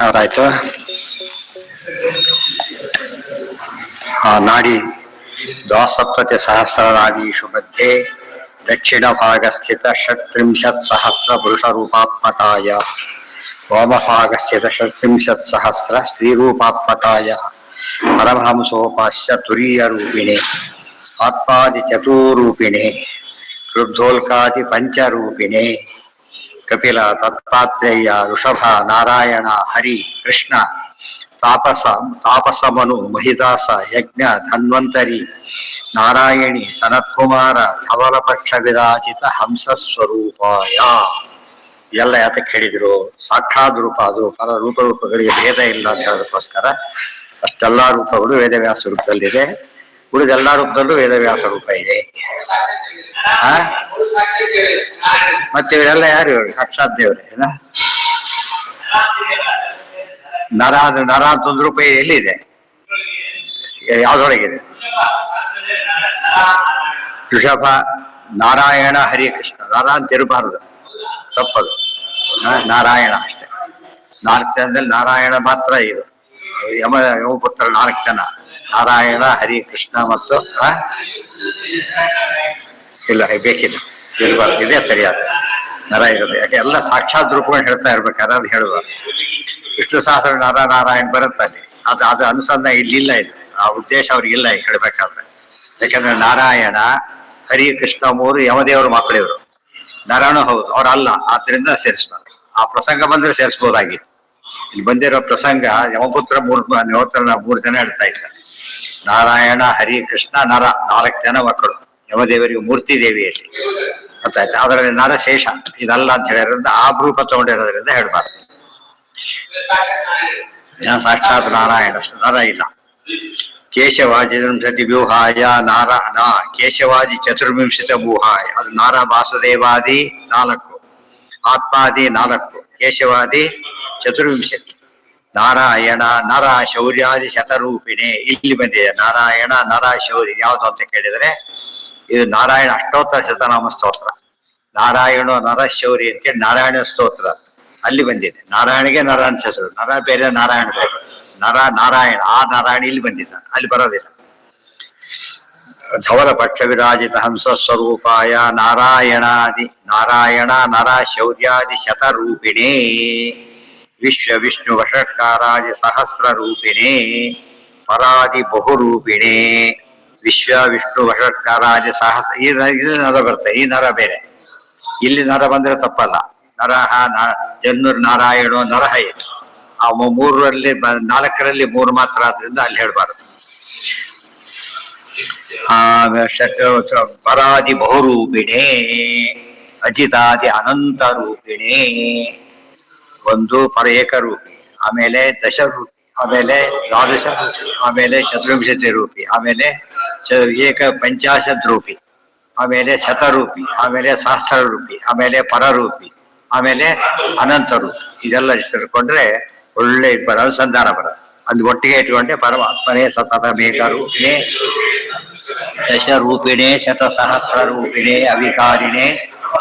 ಅವರಾಯ್ತು. ನಾಡಿ ದ್ವಾಸಪ್ತತಿ ಸಹಸ್ರ ನಾಡೀಷು ಮಧ್ಯೆ ದಕ್ಷಿಣ ಭಾಗಸ್ಥಿತ ಷಟ್ತ್ರಿಂಶತ್ ಸಹಸ್ರ ಪುರುಷ ರೂಪಾತ್ಮಕಾಯ ವಾಮಭಾಗಸ್ಥಿತ ಷಟ್ತ್ರಿಂಶತ್ ಸಹಸ್ರ ಸ್ತ್ರೀರೂಪಾತ್ಮಕಾಯ ಪರಮಹಂಸೋಪಾಸ್ಯ ತುರೀಯ ರೂಪಿಣೆ ಆತ್ಮಾದಿ ಚತುರೂಪಿಣೆ ರುದ್ಧೋಲ್ಕಾದಿ ಪಂಚರೂಪಿಣೆ ಕಪಿಲ ದತ್ತಾತ್ರೇಯ ಋಷಭ ನಾರಾಯಣ ಹರಿ ಕೃಷ್ಣ ತಾಪಸ ಮನು ಮಹಿದಾಸ ಯಜ್ಞ ಧನ್ವಂತರಿ ನಾರಾಯಣಿ ಸನತ್ಕುಮಾರ ಧವಲ ಪಕ್ಷ ವಿರಾಜಿತ ಹಂಸ ಸ್ವರೂಪಾಯ. ಎಲ್ಲ ಯಾತಕ್ಕೆ ಹೇಳಿದ್ರು? ಸಾಕ್ಷಾತ್ ರೂಪ ಅದು, ಪರ ರೂಪಗಳಿಗೆ ಭೇದ ಇಲ್ಲ ಅಂತ ಹೇಳೋದಕ್ಕೋಸ್ಕರ ಅಷ್ಟೆಲ್ಲಾ ರೂಪಗಳು ವೇದವ್ಯಾಸ ರೂಪದಲ್ಲಿದೆ. ಉಳಿದೆಲ್ಲಾ ರೂಪದಲ್ಲೂ ವೇದವ್ಯಾಸ ರೂಪ ಇದೆ. ಮತ್ತೆ ಇವರೆಲ್ಲ ಯಾರು? ಇವರು ಸಾಕ್ಷಾತ್ ದೇವರೇ. ನರ ಅಂತ ಒಂದು ರೂಪ ಎಲ್ಲಿದೆ? ಯಾವ್ದೊಳಗಿದೆ? ಋಷಭ ನಾರಾಯಣ ಹರಿ ಕೃಷ್ಣ. ನರ ಅಂತ ಇರಬಾರದು, ತಪ್ಪದು. ನಾರಾಯಣ ಅಷ್ಟೇ. 4 ಜನದಲ್ಲಿ ನಾರಾಯಣ ಮಾತ್ರ ಇದು. ಯಮಪುತ್ರ 4 ಜನ, ನಾರಾಯಣ ಹರಿ ಕೃಷ್ಣ ಮತ್ತು ಇಲ್ಲ ಬೇಕಿಲ್ಲ, ಇರಬಾರ್ದು. ಇದೇ ಸರಿಯಾದ ನರ ಇರೋದು. ಯಾಕೆ ಎಲ್ಲ ಸಾಕ್ಷಾತ್ ರೂಪಗಳು ಹೇಳ್ತಾ ಇರ್ಬೇಕಾದ್ರೆ ಅದು ಹೇಳುವಾಗ ವಿಷ್ಣು ಸಹಸ್ರ ನರ ನಾರಾಯಣ ಬರುತ್ತಲ್ಲಿ. ಅದು ಅನುಸಂಧಾನ ಇಲ್ಲಿಲ್ಲ. ಇದು ಆ ಉದ್ದೇಶ ಅವ್ರಿಗಿಲ್ಲ ಈಗ ಹೇಳ್ಬೇಕಾದ್ರೆ. ಯಾಕಂದ್ರೆ ನಾರಾಯಣ ಹರಿ ಕೃಷ್ಣ 3 ಯಮದೇವರ ಮಕ್ಕಳಿವರು. ನರನು ಹೌದು, ಅವರಲ್ಲ. ಆದ್ರಿಂದ ಸೇರಿಸ್ಬಾರ್ದು. ಆ ಪ್ರಸಂಗ ಬಂದ್ರೆ ಸೇರಿಸ್ಬೋದಾಗಿತ್ತು. ಇಲ್ಲಿ ಬಂದಿರೋ ಪ್ರಸಂಗ ಯಮಪುತ್ರ 3 ಜನ ಹೇಳ್ತಾ ಇದ್ದಾರೆ. ನಾರಾಯಣ ಹರಿ ಕೃಷ್ಣ ನರ 4 ಜನ ಮಕ್ಕಳು ಯಮದೇವರಿಗೆ ಮೂರ್ತಿ ದೇವಿಯಲ್ಲಿ ಗೊತ್ತಾಯ್ತು. ಅದರಲ್ಲಿ ನರಶೇಷ ಇದಲ್ಲ ಅಂತ ಹೇಳಿರೋದ್ರಿಂದ ಆ ರೂಪ ತಗೊಂಡಿರೋದ್ರಿಂದ ಹೇಳ್ಬಾರ್ದು. ಸಾಕ್ಷಾತ್ ನಾರಾಯಣ, ನರ ಇಲ್ಲ. ಕೇಶವಾದಿ ಚತುರ್ವಿಂಶತಿ ವ್ಯೂಹಾಯ ಕೇಶವಾದಿ ಚತುರ್ವಿಂಶತ ವ್ಯೂಹಾಯ. ಅದು ನಾರ ವಾಸುದೇವಾದಿ 4, ಆತ್ಮಾದಿ 4, ಕೇಶವಾದಿ ಚತುರ್ವಿಂಶತಿ. ನಾರಾಯಣ ನರ ಶೌರ್ಯಾದಿ ಶತರೂಪಿಣೆ. ಇಲ್ಲಿ ಬಂದಿದೆ ನಾರಾಯಣ ನರ ಶೌರ್ಯ. ಯಾವುದು ಅಂತ ಕೇಳಿದರೆ ಇದು ನಾರಾಯಣ ಅಷ್ಟೋತ್ತರ ಶತನಾಮ ಸ್ತೋತ್ರ. ನಾರಾಯಣ ನರ ಶೌರ್ಯ ಅಂತೇಳಿ ನಾರಾಯಣ ಸ್ತೋತ್ರ ಅಲ್ಲಿ ಬಂದಿದೆ. ನಾರಾಯಣಿಗೆ ನರ ಅಂತ ಹೆಸರು. ನರ ಬೇರೆ, ನಾರಾಯಣ ಬೇರೆ. ನರ ನಾರಾಯಣ, ಆ ನಾರಾಯಣ ಇಲ್ಲಿ ಬಂದಿದ್ದ, ಅಲ್ಲಿ ಬರೋದಿಲ್ಲ. ಧವಲ ಪಕ್ಷ ವಿರಾಜಿತ ಹಂಸ ಸ್ವರೂಪಾಯ ನಾರಾಯಣ ನರ ಶೌರ್ಯಾದಿ ಶತರೂಪಿಣೇ ವಿಷ್ಣು ವಷಟ್ಕಾರಾದಿ ಸಹಸ್ರ ರೂಪಿಣೇ ಪರಾದಿ ಬಹುರೂಪಿಣೇ ವಿಷ್ಣು ವಷಟ್ಕಾರಾದಿ ಸಹಸ್ರ. ಇದು ನರ ಬರ್ತದೆ, ಈ ನರ ಬೇರೆ. ಇಲ್ಲಿ ನರ ಬಂದ್ರೆ ತಪ್ಪಲ್ಲ. ನರಹ ಜನ್ನುರ್ ನಾರಾಯಣೋ ನರಹ ಇದು. ಆ 3ರಲ್ಲಿ 4ರಲ್ಲಿ 3 ಮಾತ್ರ ಆದ್ರಿಂದ ಅಲ್ಲಿ ಹೇಳ್ಬಾರ್ದು. ಪರಾದಿ ಬಹುರೂಪಿಣೇ ಅಜಿತಾದಿ ಅನಂತ ರೂಪಿಣೇ. 1 ಪರ ಏಕರೂಪಿ, ಆಮೇಲೆ ದಶರೂಪಿ, ಆಮೇಲೆ ದ್ವಾದಶ ರೂಪಿ, ಆಮೇಲೆ ಚತುರ್ವಿಂಶತಿ ರೂಪಿ, ಆಮೇಲೆ ಪಂಚಾಶತ್ ರೂಪಿ, ಆಮೇಲೆ ಶತರೂಪಿ, ಆಮೇಲೆ ಸಹಸ್ರ ರೂಪಿ, ಆಮೇಲೆ ಪರರೂಪಿ, ಆಮೇಲೆ ಅನಂತ ರೂಪಿ. ಇದೆಲ್ಲ ಇಷ್ಟಕೊಂಡ್ರೆ ಒಳ್ಳೆ ಅನುಸಂಧಾನ ಬರೋದು. ಅದು ಒಟ್ಟಿಗೆ ಇಟ್ಕೊಂಡೆ ಪರಮಾತ್ಮನೇ ಸತತ ಮೇಘರೂಪಿಣೆ ದಶರೂಪಿಣೆ ಶತಸಹಸ್ರ ರೂಪಿಣೆ ಅವಿಕಾರಿಣೆ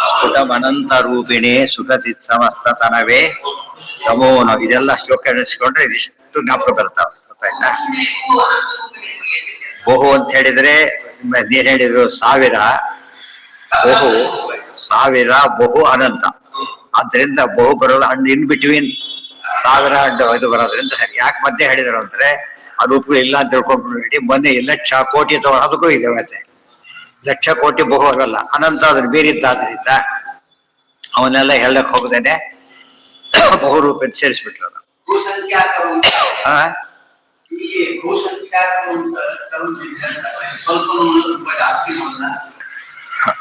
ಸ್ಫುಟಮನಂತ ರೂಪಿಣೆ ಸುಖಸಿತ್ ಸಮಸ್ತ ತನವೇ ನಮೋನ. ಇದೆಲ್ಲ ಶ್ಲೋಕ ಎಣಿಸ್ಕೊಂಡ್ರೆ ಇದಿಷ್ಟು ಜ್ಞಾಪಕ ಬರ್ತಾವ. ಗೊತ್ತಾಯ್ತಾ? ಬಹು ಅಂತ ಹೇಳಿದ್ರೆ ನೀನ್ ಹೇಳಿದ್ರು 1000 ಬಹು, 1000 ಬಹು ಅನಂತ. ಆದ್ರಿಂದ ಬಹು ಬರೋದು ಇನ್ ಬಿಟ್ವೀನ್ 1000 ಇದು ಬರೋದ್ರಿಂದ ಯಾಕೆ ಮಧ್ಯೆ ಹೇಳಿದ್ರು ಅಂದ್ರೆ ಅದು ರೂಪಗಳು ಇಲ್ಲ ಅಂತ ತಿಳ್ಕೊಂಡ್ಬಿಟ್ಟು ಮೊನ್ನೆ ಲಕ್ಷ ಕೋಟಿ ತಗೊಂಡು ಅದಕ್ಕೂ ಇದೆ. ಮತ್ತೆ ಲಕ್ಷ ಕೋಟಿ ಬಹು ಆಗಲ್ಲ, ಅನಂತ ಅದನ್ನ ಬೀರಿದ್ದಾದ್ರಿಂದ ಅವನ್ನೆಲ್ಲ ಹೇಳಕ್ ಹೋಗದೇನೆ ಬಹುರೂಪ ಸೇರಿಸ್ಬಿಟ್ರು.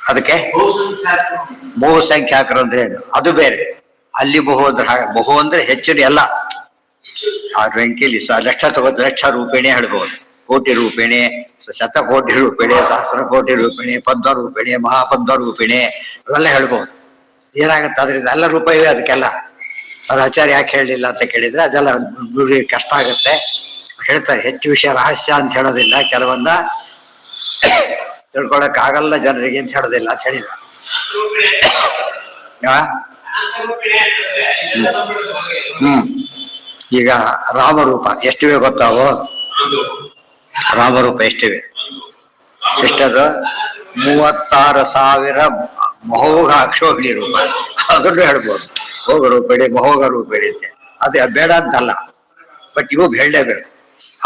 ಅದಕ್ಕೆ ಬಹುಸಂಖ್ಯಾಕರು ಅಂದ್ರೆ ಏನು? ಅದು ಬೇರೆ. ಅಲ್ಲಿ ಬಹು ಅಂದ್ರೆ ಹೆಚ್ಚಿನ ಎಲ್ಲ ಆ ವೆಂಕಿಲಿ ಲಕ್ಷ ತಗೋದು ಲಕ್ಷ ರೂಪಿಣಿ ಹೇಳ್ಬಹುದು, ಕೋಟಿ ರೂಪಿಣಿ, ಶತಕೋಟಿ ರೂಪಿಣಿ, ಸಹಸ್ರ ಕೋಟಿ ರೂಪಿಣಿ, ಪದ್ಮ ರೂಪಿಣಿ, ಮಹಾಪದ್ಮ ರೂಪಿಣಿ ಅವೆಲ್ಲ ಹೇಳ್ಬಹುದು. ಏನಾಗುತ್ತೆ ಅದರಿಂದ ಎಲ್ಲ ರೂಪ ಇವೆ ಅದಕ್ಕೆಲ್ಲ. ಅದು ಆಚಾರ್ಯ ಯಾಕೆ ಹೇಳಲಿಲ್ಲ ಅಂತ ಕೇಳಿದ್ರೆ ಅದೆಲ್ಲ ಕಷ್ಟ ಆಗುತ್ತೆ ಹೇಳ್ತಾರೆ. ಹೆಚ್ಚು ವಿಷಯ ರಹಸ್ಯ ಅಂತ ಹೇಳೋದಿಲ್ಲ, ಕೆಲವನ್ನ ತಿಳ್ಕೊಳಕ್ ಆಗಲ್ಲ ಜನರಿಗೆ ಅಂತ ಹೇಳೋದಿಲ್ಲ ಅಂತ ಹೇಳಿದ. ಈಗ ರಾಮರೂಪ ಎಷ್ಟಿವೆ ಗೊತ್ತಾವು? ರಾಮರೂಪ ಎಷ್ಟಿವೆ? ಎಷ್ಟದು? 36,000 ಮಹೋಘ ಅಕ್ಷೋಹಿಣಿ ರೂಪ. ಅದನ್ನು ಹೇಳ್ಬೋದು. ಹೋಗ ರೂಪಿಣಿ ಮಹೋಘ ರೂಪಿಣಿ ಅಂತೆ. ಅದು ಬೇಡ ಅಂತಲ್ಲ, ಬಟ್ ಇವು ಹೇಳಲೇಬೇಕು.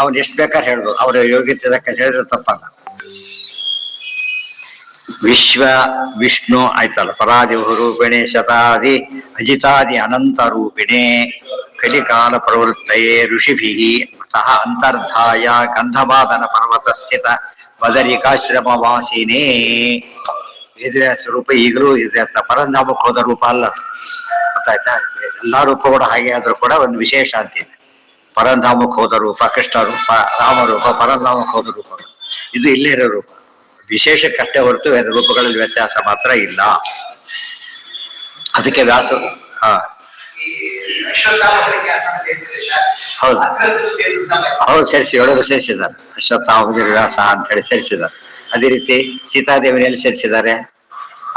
ಅವನು ಎಷ್ಟು ಬೇಕಾದ್ರೆ ಹೇಳ್ಬೋದು, ಅವರ ಯೋಗ್ಯತೆ ಹೇಳಿದ್ರೆ ತಪ್ಪಲ್ಲ. ವಿಶ್ವ ವಿಷ್ಣು ಆಯ್ತಲ್ಲ, ಪರಾದಿವು ರೂಪಿಣೆ ಶತಾದಿ ಅಜಿತಾದಿ ಅನಂತ ರೂಪಿಣೆ ಕಲಿಕಾಲ ಪ್ರವೃತ್ತಯೇ ಋಷಿಭಿ ಸಹ ಅಂತರ್ಧಾಯ ಗಂಧಮಾದನ ಪರ್ವತ ಸ್ಥಿತ ಬದರಿಕಾಶ್ರಮ ವಾಸಿನೇ. ಇದ್ರೆ ಸ್ವರೂಪ ಈಗಲೂ ಇದೆ ಅಂತ. ಪರಂಧಾಮಕ್ಕೆ ಹೋದ ರೂಪ ಅಲ್ಲ, ಗೊತ್ತಾಯ್ತಾ? ಎಲ್ಲಾ ರೂಪಗಳು ಹಾಗೆ ಆದ್ರೂ ಕೂಡ ಒಂದು ವಿಶೇಷ ಅಂತಿದೆ. ಪರಂಧಾಮಕ್ಕೆ ಹೋದ ರೂಪ ಕೃಷ್ಣ ರೂಪ, ರಾಮರೂಪ, ಪರಂಧಾಮಕ್ಕೆ ಹೋದ ರೂಪಗಳು. ಇದು ಇಲ್ಲೇ ಇರೋ ರೂಪ, ವಿಶೇಷಕ್ಕಷ್ಟೇ ಹೊರತು ಬೇರೆ ರೂಪಗಳಲ್ಲಿ ವ್ಯತ್ಯಾಸ ಮಾತ್ರ ಇಲ್ಲ. ಅದಕ್ಕೆ ವ್ಯಾಸರು ಹೌದು ಹೌದು ಸೇರಿಸಿ ಒಳಗೆ ಸೇರಿಸಿದ್ದಾರೆ. ಅಶ್ವತ್ಥಾಮ ವ್ಯಾಸ ಅಂತ ಹೇಳಿ ಸೇರಿಸಿದ್ದಾರೆ. ಅದೇ ರೀತಿ ಸೀತಾದೇವಿನಲ್ಲಿ ಸೇರಿಸಿದ್ದಾರೆ.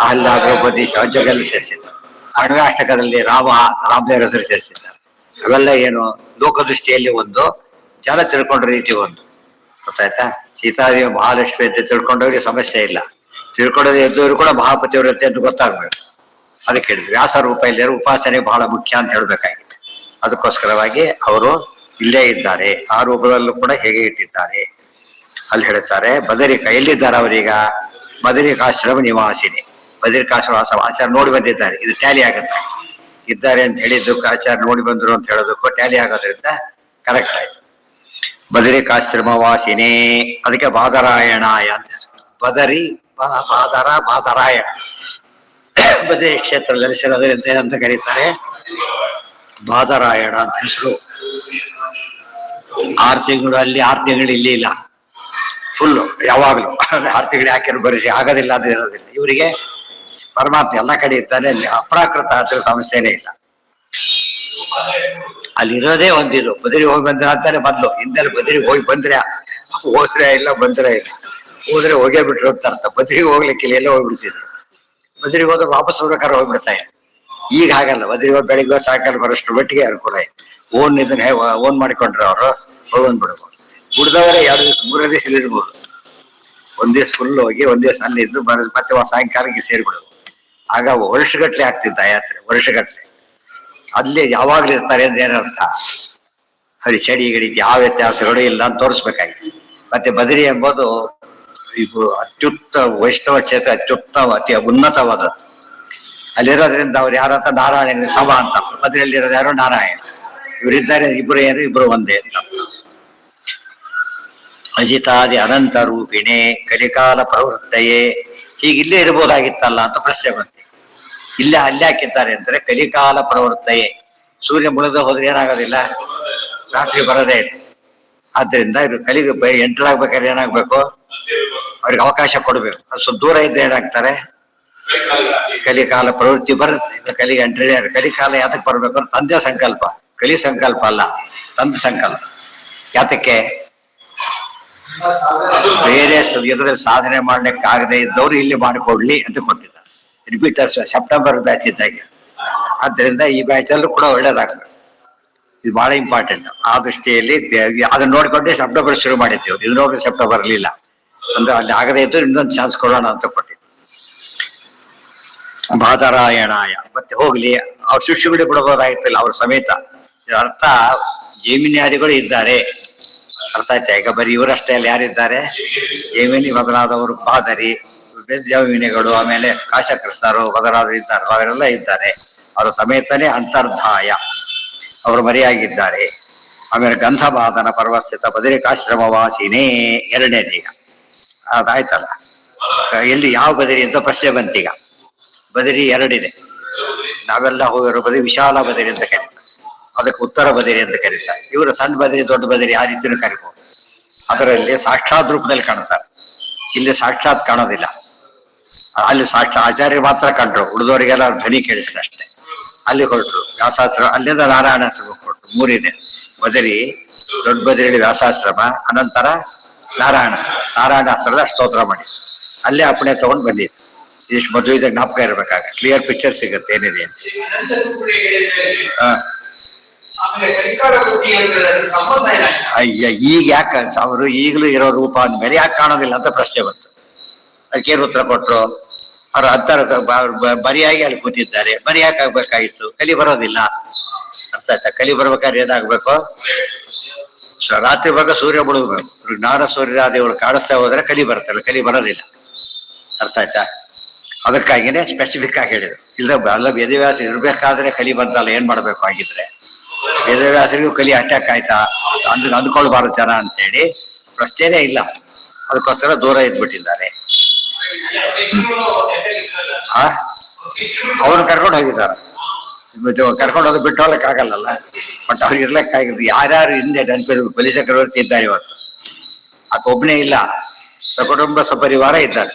ಅಹಲ್ಯ ದ್ರೌಪದಿ ರಾಜ್ಯದಲ್ಲಿ ಸೇರಿಸಿದ್ದಾರೆ. ಅಣುವಾಷ್ಟಕದಲ್ಲಿ ರಾಮದೇವರ ಹೆಸರು ಸೇರಿಸಿದ್ದಾರೆ. ಅವೆಲ್ಲ ಏನು ಲೋಕದೃಷ್ಟಿಯಲ್ಲಿ ಒಂದು, ಜನ ತಿಳ್ಕೊಂಡ್ರ ರೀತಿ ಒಂದು, ಗೊತ್ತಾಯ್ತಾ? ಸೀತಾದೇವಿ ಮಹಾಲಕ್ಷ್ಮಿ ಅಂತ ತಿಳ್ಕೊಂಡವ್ರಿಗೆ ಸಮಸ್ಯೆ ಇಲ್ಲ. ತಿಳ್ಕೊಂಡವ್ರು ಎದ್ದವರು ಕೂಡ ಮಹಾಪತಿವ್ರತೆ ಅಂತ ಗೊತ್ತಾಗ್ಬೇಕು. ಅದಕ್ಕೆ ಹೇಳಿದ್ರು ವ್ಯಾಸ ರೂಪ ಇಲ್ಲೇ ಉಪಾಸನೆ ಬಹಳ ಮುಖ್ಯ ಅಂತ ಹೇಳ್ಬೇಕಾಗಿದೆ. ಅದಕ್ಕೋಸ್ಕರವಾಗಿ ಅವರು ಇಲ್ಲೇ ಇದ್ದಾರೆ. ಆ ರೂಪದಲ್ಲೂ ಕೂಡ ಹೇಗೆ ಇಟ್ಟಿದ್ದಾರೆ ಅಲ್ಲಿ ಹೇಳ್ತಾರೆ. ಬದರಿಕ ಎಲ್ಲಿದ್ದಾರೆ ಅವರೀಗ? ಬದರಿಕಾಶ್ರಮ ನಿವಾಸಿನಿ. ಬದರಿಕಾಶ್ರಮ ಆಚಾರ ನೋಡಿ ಬಂದಿದ್ದಾರೆ. ಇದು ಟ್ಯಾಲಿ ಆಗುತ್ತೆ. ಇದ್ದಾರೆ ಅಂತ ಹೇಳಿದ್ದಕ್ಕೂ ಆಚಾರ ನೋಡಿ ಬಂದ್ರು ಅಂತ ಹೇಳೋದಕ್ಕೂ ಟ್ಯಾಲಿ ಆಗೋದ್ರಿಂದ ಕರೆಕ್ಟ್ ಆಯ್ತು. ಬದರಿಕಾಶ್ರಮ ವಾಸಿನೇ. ಅದಕ್ಕೆ ಬಾದರಾಯಣಾಯ ಅಂತ. ಬದರಿ ಬಾದರಾಯಣ ಬದರಿ ಕ್ಷೇತ್ರದಲ್ಲಿ ಸೇರೋದ್ರಿಂದ ಏನಂತ ಕರೀತಾರೆ? ಬಾದರಾಯಣ ಅಂತ ಹೆಸರು. 6 ತಿಂಗಳು ಅಲ್ಲಿ, 6 ತಿಂಗಳು ಇಲ್ಲಿ ಇಲ್ಲ, ಫುಲ್ಲು ಯಾವಾಗಲೂ 6 ತಿಂಗಳು ಯಾಕೆ ಬರೀಸಿ ಆಗೋದಿಲ್ಲ, ಅದು ಇರೋದಿಲ್ಲ. ಇವರಿಗೆ ಪರಮಾತ್ಮ ಎಲ್ಲ ಕಡೆ ಇದ್ದಾನೆ. ಅಲ್ಲಿ ಅಪ್ರಾಕೃತ ಅದ್ರ ಸಮಸ್ಯೆನೇ ಇಲ್ಲ. ಅಲ್ಲಿರೋದೇ ಒಂದಿದು. ಬದರಿಗೆ ಹೋಗಿ ಬಂದ್ರೆ ಅಂತಾನೆ ಮೊದ್ಲು. ಹಿಂದೆಲ್ಲ ಬದರಿಗೆ ಹೋಗಿ ಬಂದ್ರೆ ಹೋದ್ರೆ ಇಲ್ಲ, ಬಂದ್ರೆ ಇಲ್ಲ. ಹೋದ್ರೆ ಹೋಗೇ ಬಿಟ್ರು ಅಂತ ಅರ್ಥ. ಬದರಿಗೆ ಹೋಗ್ಲಿಕ್ಕಿಲ್ಲ, ಎಲ್ಲ ಹೋಗ್ಬಿಡ್ತಿದ್ರು. ಬದರಿಗೆ ಹೋದ್ರೆ ವಾಪಸ್ ಹೋಗ್ಬೇಕಾದ್ರೆ ಹೋಗ್ಬಿಡ್ತಾ ಇದ್ರು. ಈಗ ಹಾಗಲ್ಲ. ಬದರಿಗೆ ಹೋಗಿ ಬೆಳಿಗ್ಗೆ ಸಾಯಂಕಾಲ ಬರೋಷ್ಟು ಮಟ್ಟಿಗೆ ಅನುಕೂಲ ಆಯ್ತು. ಇದನ್ನ ಓನ್ ಮಾಡಿಕೊಂಡ್ರೆ ಅವರು ಹೋಗ್ಬಿಡ್ಬೋದು. ಉಳಿದವರೇ 2 ದಿವಸ 3 ದಿವಸ ಇರ್ಬೋದು. 1 ದಿವಸ ಫುಲ್ ಹೋಗಿ 1 ದಿವಸ ಅಲ್ಲಿ ಇದ್ದು ಮತ್ತೆ ಸಾಯಂಕಾಲಕ್ಕೆ ಸೇರಿಬಿಡೋದು. ಆಗ ವರ್ಷಗಟ್ಲೆ ಆಗ್ತಿದ್ದ ಯಾತ್ರೆ, ವರ್ಷಗಟ್ಲೆ. ಅಲ್ಲಿ ಯಾವಾಗ್ಲೂ ಇರ್ತಾರೆ ಅಂದ್ರೆ ಏನರ್ಥ? ಅಲ್ಲಿ ಚಳಿ ಗಡಿಗೆ ಯಾವ ವ್ಯತ್ಯಾಸಗಳು ಇಲ್ಲ ಅಂತ ತೋರಿಸ್ಬೇಕಾಗಿದೆ. ಮತ್ತೆ ಬದರಿ ಎಂಬುದು ಇದು ಅತ್ಯುತ್ತಮ ವೈಷ್ಣವ ಕ್ಷೇತ್ರ, ಅತ್ಯುತ್ತಮ ಅತಿ ಉನ್ನತವಾದದ್ದು. ಅಲ್ಲಿರೋದ್ರಿಂದ ಅವ್ರು ಯಾರಂತ ನಾರಾಯಣ ಸಭ ಅಂತ. ಬದರಿಯಲ್ಲಿರೋದು ಯಾರು? ನಾರಾಯಣ. ಇವರಿದ್ದಾರೆ, ಇಬ್ರು ಏನು, ಇಬ್ರು ಒಂದೇ ಅಂತ. ಅಜಿತಾದಿ ಅನಂತ ರೂಪಿಣೆ ಕಲಿಕಾಲ ಪ್ರವೃತ್ತಯೇ. ಹೀಗೆ ಇಲ್ಲೇ ಇರ್ಬೋದಾಗಿತ್ತಲ್ಲ ಅಂತ ಪ್ರಶ್ನೆ ಬಂತು. ಇಲ್ಲೇ ಅಲ್ಲಿ ಹಾಕಿದ್ದಾರೆ ಅಂದ್ರೆ ಕಲಿಕಾಲ ಪ್ರವೃತ್ತಯೇ. ಸೂರ್ಯ ಮುಳುಗ ಹೋದ್ರೆ ಏನಾಗೋದಿಲ್ಲ, ರಾತ್ರಿ ಬರೋದೇ ಇಲ್ಲ. ಆದ್ರಿಂದ ಇದು ಕಲಿಗೆ ಎಂಟ್ರಾಗ್ಬೇಕಾದ್ರೆ ಏನಾಗ್ಬೇಕು? ಅವ್ರಿಗೆ ಅವಕಾಶ ಕೊಡ್ಬೇಕು. ಅದು ಸ್ವಲ್ಪ ದೂರ ಇದ್ದ ಏನಾಗ್ತಾರೆ? ಕಲಿಕಾಲ ಪ್ರವೃತ್ತಿ ಬರುತ್ತೆ. ಕಲಿಗೆ ಎಂಟ್ರಿ. ಕಲಿಕಾಲ ಯಾತಕ್ಕೆ ಬರ್ಬೇಕು? ತಂದೆ ಸಂಕಲ್ಪ. ಕಲಿ ಸಂಕಲ್ಪ ಅಲ್ಲ, ತಂದೆ ಸಂಕಲ್ಪ. ಯಾತಕ್ಕೆ? ಬೇರೆ ಯುಗದಲ್ಲಿ ಸಾಧನೆ ಮಾಡ್ಲಿಕ್ಕೆ ಆಗದೆ ಇದ್ದವ್ರು ಇಲ್ಲಿ ಮಾಡಿಕೊಡ್ಲಿ ಅಂತ ಕೊಟ್ಟಿದ್ದಾರೆ. ರಿಪೀಟರ್ಸ್ ಸೆಪ್ಟೆಂಬರ್ ಬ್ಯಾಚ್ ಇದ್ದಾಗ. ಆದ್ದರಿಂದ ಈ ಬ್ಯಾಚ್ ಅಲ್ಲೂ ಕೂಡ ಒಳ್ಳೇದಾಗ್ತದೆ. ಇದು ಬಹಳ ಇಂಪಾರ್ಟೆಂಟ್. ಆ ದೃಷ್ಟಿಯಲ್ಲಿ ಅದನ್ನ ನೋಡ್ಕೊಂಡೆ ಸೆಪ್ಟೆಂಬರ್ ಶುರು ಮಾಡಿದ್ದೇವೆ. ಇದು ನೋಡಿ ಸೆಪ್ಟೆಂಬರ್ ಇರಲಿಲ್ಲ ಅಂದ್ರೆ ಅಲ್ಲಿ ಆಗದೆ ಇದ್ದು ಇನ್ನೊಂದು ಚಾನ್ಸ್ ಕೊಡೋಣ ಅಂತ ಕೊಟ್ಟಿದ್ದು. ಬಾದರಾಯಣಾಯ. ಮತ್ತೆ ಹೋಗ್ಲಿ, ಅವ್ರ ಶಿಷ್ಯಗಳು ಬಿಡಬಹುದಾಗಿತ್ತಿಲ್ಲ ಅವ್ರ ಸಮೇತ. ಅರ್ಥ ಜೈಮಿನ್ಯಾದಿಗಳು ಇದ್ದಾರೆ. ಅರ್ಥ ಆಯ್ತಾ? ಈಗ ಬರೀ ಇವರಷ್ಟೇ ಅಲ್ಲಿ ಯಾರಿದ್ದಾರೆ? ಜೈಮಿನಿ ಮೊದಲಾದವರು, ಬಾದರಿ, ಜೈಮಿನಿಗಳು, ಆಮೇಲೆ ಕಾಶಕೃಷ್ಣರು ಮೊದಲಾದವರು ಇದ್ದಾರೆ. ಅವರೆಲ್ಲ ಇದ್ದಾರೆ. ಅವರ ಸಮೇತನೇ ಅಂತರ್ಧಾಯ ಅವರು ಮರೆಯಾಗಿದ್ದಾರೆ. ಆಮೇಲೆ ಗಂಧಮಾದನ ಪರ್ವಸ್ಥಿತ ಬದರಿಕಾಶ್ರಮ ವಾಸಿನೇ. ಎರಡನೇದೀಗ ಅದಾಯ್ತಲ್ಲ. ಎಲ್ಲಿ ಯಾವ ಬದರಿ ಅಂತ ಪ್ರಶ್ನೆ ಬಂತೀಗ. ಬದರಿ ಎರಡಿದೆ. ನಾವೆಲ್ಲ ಹೋಗಿರೋ ಬದರಿ ವಿಶಾಲ ಬದರಿ ಅಂತ ಕರೀತಾರೆ. ಅದಕ್ಕೆ ಉತ್ತರ ಬದರಿ ಅಂತ ಕರೀತಾರೆ. ಇವರು ಸಣ್ಣ ಬದರಿ, ದೊಡ್ಡ ಬದರಿ ಆ ರೀತಿಯೂ ಕರಿಬಹುದು. ಅದರಲ್ಲಿ ಸಾಕ್ಷಾತ್ ರೂಪದಲ್ಲಿ ಕಾಣ್ತಾರೆ. ಇಲ್ಲಿ ಸಾಕ್ಷಾತ್ ಕಾಣೋದಿಲ್ಲ. ಅಲ್ಲಿ ಆಚಾರ್ಯ ಮಾತ್ರ ಕಂಡ್ರು, ಉಳಿದವರಿಗೆಲ್ಲ ಧ್ವನಿ ಕೇಳಿಸ್ತ ಅಷ್ಟೇ. ಅಲ್ಲಿ ಹೊರಟರು ವ್ಯಾಸಾಶ್ರಮ. ಅಲ್ಲಿಂದ ನಾರಾಯಣಾಶ್ರಮ ಹೊರಟರು. 3 ಇದೆ. ಬದರಿ, ದೊಡ್ಡ ಬದರಿಯಲ್ಲಿ ವ್ಯಾಸಾಶ್ರಮ, ಅನಂತರ ನಾರಾಯಣಾಶ್ರಮದ ಸ್ತೋತ್ರ ಮಾಡಿ ಅಲ್ಲೇ ಅಪ್ಪಣೆ ತಗೊಂಡು ಬಂದಿದ್ದು. ಇಷ್ಟು ಮದುವೆ ಜ್ಞಾಪಕ ಇರ್ಬೇಕಾಗ ಕ್ಲಿಯರ್ ಪಿಕ್ಚರ್ ಸಿಗುತ್ತೆ ಏನಿದೆ ಅಂತ. ಅಯ್ಯ, ಈಗ ಯಾಕೆ ಅವರು ಈಗಲೂ ಇರೋ ರೂಪ ಅಂದ್ಮೇಲೆ ಯಾಕೆ ಕಾಣೋದಿಲ್ಲ ಅಂತ ಪ್ರಶ್ನೆ ಬಂತು. ಅದಕ್ಕೇನು ಉತ್ತರ ಕೊಟ್ರು? ಅವ್ರು ಅಂತರ ಬರಿಯಾಗಿ ಅಲ್ಲಿ ಕೂತಿದ್ದಾರೆ. ಬರಿ ಯಾಕೆ ಆಗ್ಬೇಕಾಗಿತ್ತು? ಕಲಿ ಬರೋದಿಲ್ಲ. ಅರ್ಥ ಆಯ್ತಾ? ಕಲಿ ಬರ್ಬೇಕಾದ್ರೆ ಏನಾಗ್ಬೇಕು? ರಾತ್ರಿ ಭಾಗ ಸೂರ್ಯ ಮುಳುಗಬೇಕು. ಜ್ಞಾನ ಸೂರ್ಯರಾದಿಗಳು ಕಾಣಿಸ್ತಾ ಹೋದ್ರೆ ಕಲಿ ಬರ್ತಲ್ಲ, ಕಲಿ ಬರೋದಿಲ್ಲ. ಅರ್ಥ ಆಯ್ತಾ? ಅದಕ್ಕಾಗಿನೇ ಸ್ಪೆಸಿಫಿಕ್ ಆಗಿ ಹೇಳಿದ್ರು. ಇಲ್ಲ ಅಲ್ಲ, ವೇದವ್ಯಾಸ ಇರ್ಬೇಕಾದ್ರೆ ಕಲಿ ಬಂತಲ್ಲ, ಏನ್ ಮಾಡ್ಬೇಕು ಆಗಿದ್ರೆ? ವೇದವ್ಯಾಸರಿಗೂ ಕಲಿ ಅಟ್ಯಾಕ್ ಆಯ್ತಾ ಅಂದ್ಕೊಳ್ಬಾರ್ದು ಜನ ಅಂತೇಳಿ ಪ್ರಶ್ನೆನೇ ಇಲ್ಲ. ಅದಕ್ಕೋಸ್ಕರ ದೂರ ಇದ್ಬಿಟ್ಟಿದ್ದಾರೆ. ಅವ್ರು ಕರ್ಕೊಂಡು ಹೋಗಿದ್ದಾರೆ. ಕರ್ಕೊಂಡು ಹೋಗಿ ಬಿಟ್ಟು ಹೋಗ್ಲಿಕ್ಕೆ ಆಗಲ್ಲ. ಬಟ್ ಅವ್ರು ಇರ್ಲಿಕ್ಕಾಗಿದ್ದು ಯಾರ್ಯಾರು ಹಿಂದೆ ನೆನಪಿರ್ಬೇಕು. ಬಲಿ ಚಕ್ರವರ್ತಿ ಇದ್ದಾರೆ ಇವತ್ತು, ಒಬ್ಬನೇ ಇಲ್ಲ, ಸಕುಟುಂಬ ಸಪರಿವಾರ ಇದ್ದಾರೆ.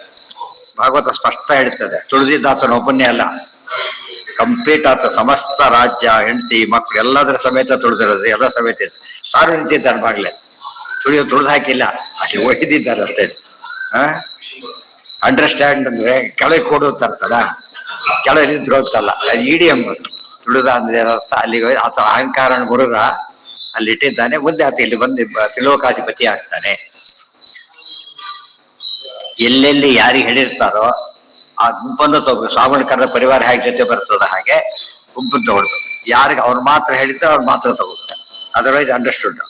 ಭಾಗವತ ಸ್ಪಷ್ಟ ಹೇಳ್ತದೆ. ತುಳಿದಿದ್ದ ಆತನ ಒಬ್ಬನೇ ಅಲ್ಲ, ಕಂಪ್ಲೀಟ್ ಆತ ಸಮಸ್ತ ರಾಜ್ಯ, ಹೆಂಡತಿ, ಮಕ್ಕಳು ಎಲ್ಲದರ ಸಮೇತ ತುಳಿದಿರೋದು. ಎಲ್ಲ ಸಮೇತ ತಾನು ನಿಂತಿದ್ದಾರೆ ಬಾಗ್ಲೆ. ತುಳಿದು ಹಾಕಿಲ್ಲ, ಅಲ್ಲಿ ಒಯ್ದಿದ್ದಾರೆ ಅಷ್ಟೇ. ಅಂಡರ್ಸ್ಟ್ಯಾಂಡ್ ಅಂದ್ರೆ ಕೆಳಗೆ ಕೊಡುತ್ತಲ್ಲ, ಕೆಳಗೆ ನಿಂತು ಹೋಗ್ತಲ್ಲ. ಇಡಿ ಎಂಬುದು ತುಳಿದ ಅಂದ್ರೆ ಏನರ್ಥ? ಅಲ್ಲಿಗೆ ಆತ ಅಹಂಕಾರ ಮುರುಗ ಅಲ್ಲಿ ಇಟ್ಟಿದ್ದಾನೆ. ಮುಂದೆ ಆತ ಇಲ್ಲಿ ಬಂದು ತ್ರಿಲೋಕಾಧಿಪತಿ ಆಗ್ತಾನೆ. ಎಲ್ಲೆಲ್ಲಿ ಯಾರಿಗೆ ಹೇಳಿರ್ತಾರೋ ಆ ಗುಂಪನ್ನು ತಗೋ. ಶ್ರಾವಣಕರ ಪರಿವಾರ ಹೇಗೆ ಜೊತೆ ಬರ್ತದ ಹಾಗೆ ಗುಂಪನ್ನು ತಗೊಳ್ದು. ಯಾರಿಗೆ ಅವ್ರು ಮಾತ್ರ ಹೇಳಿದ್ರೆ ಅವ್ರು ಮಾತ್ರ ತಗೋತಾರೆ. Otherwise understood.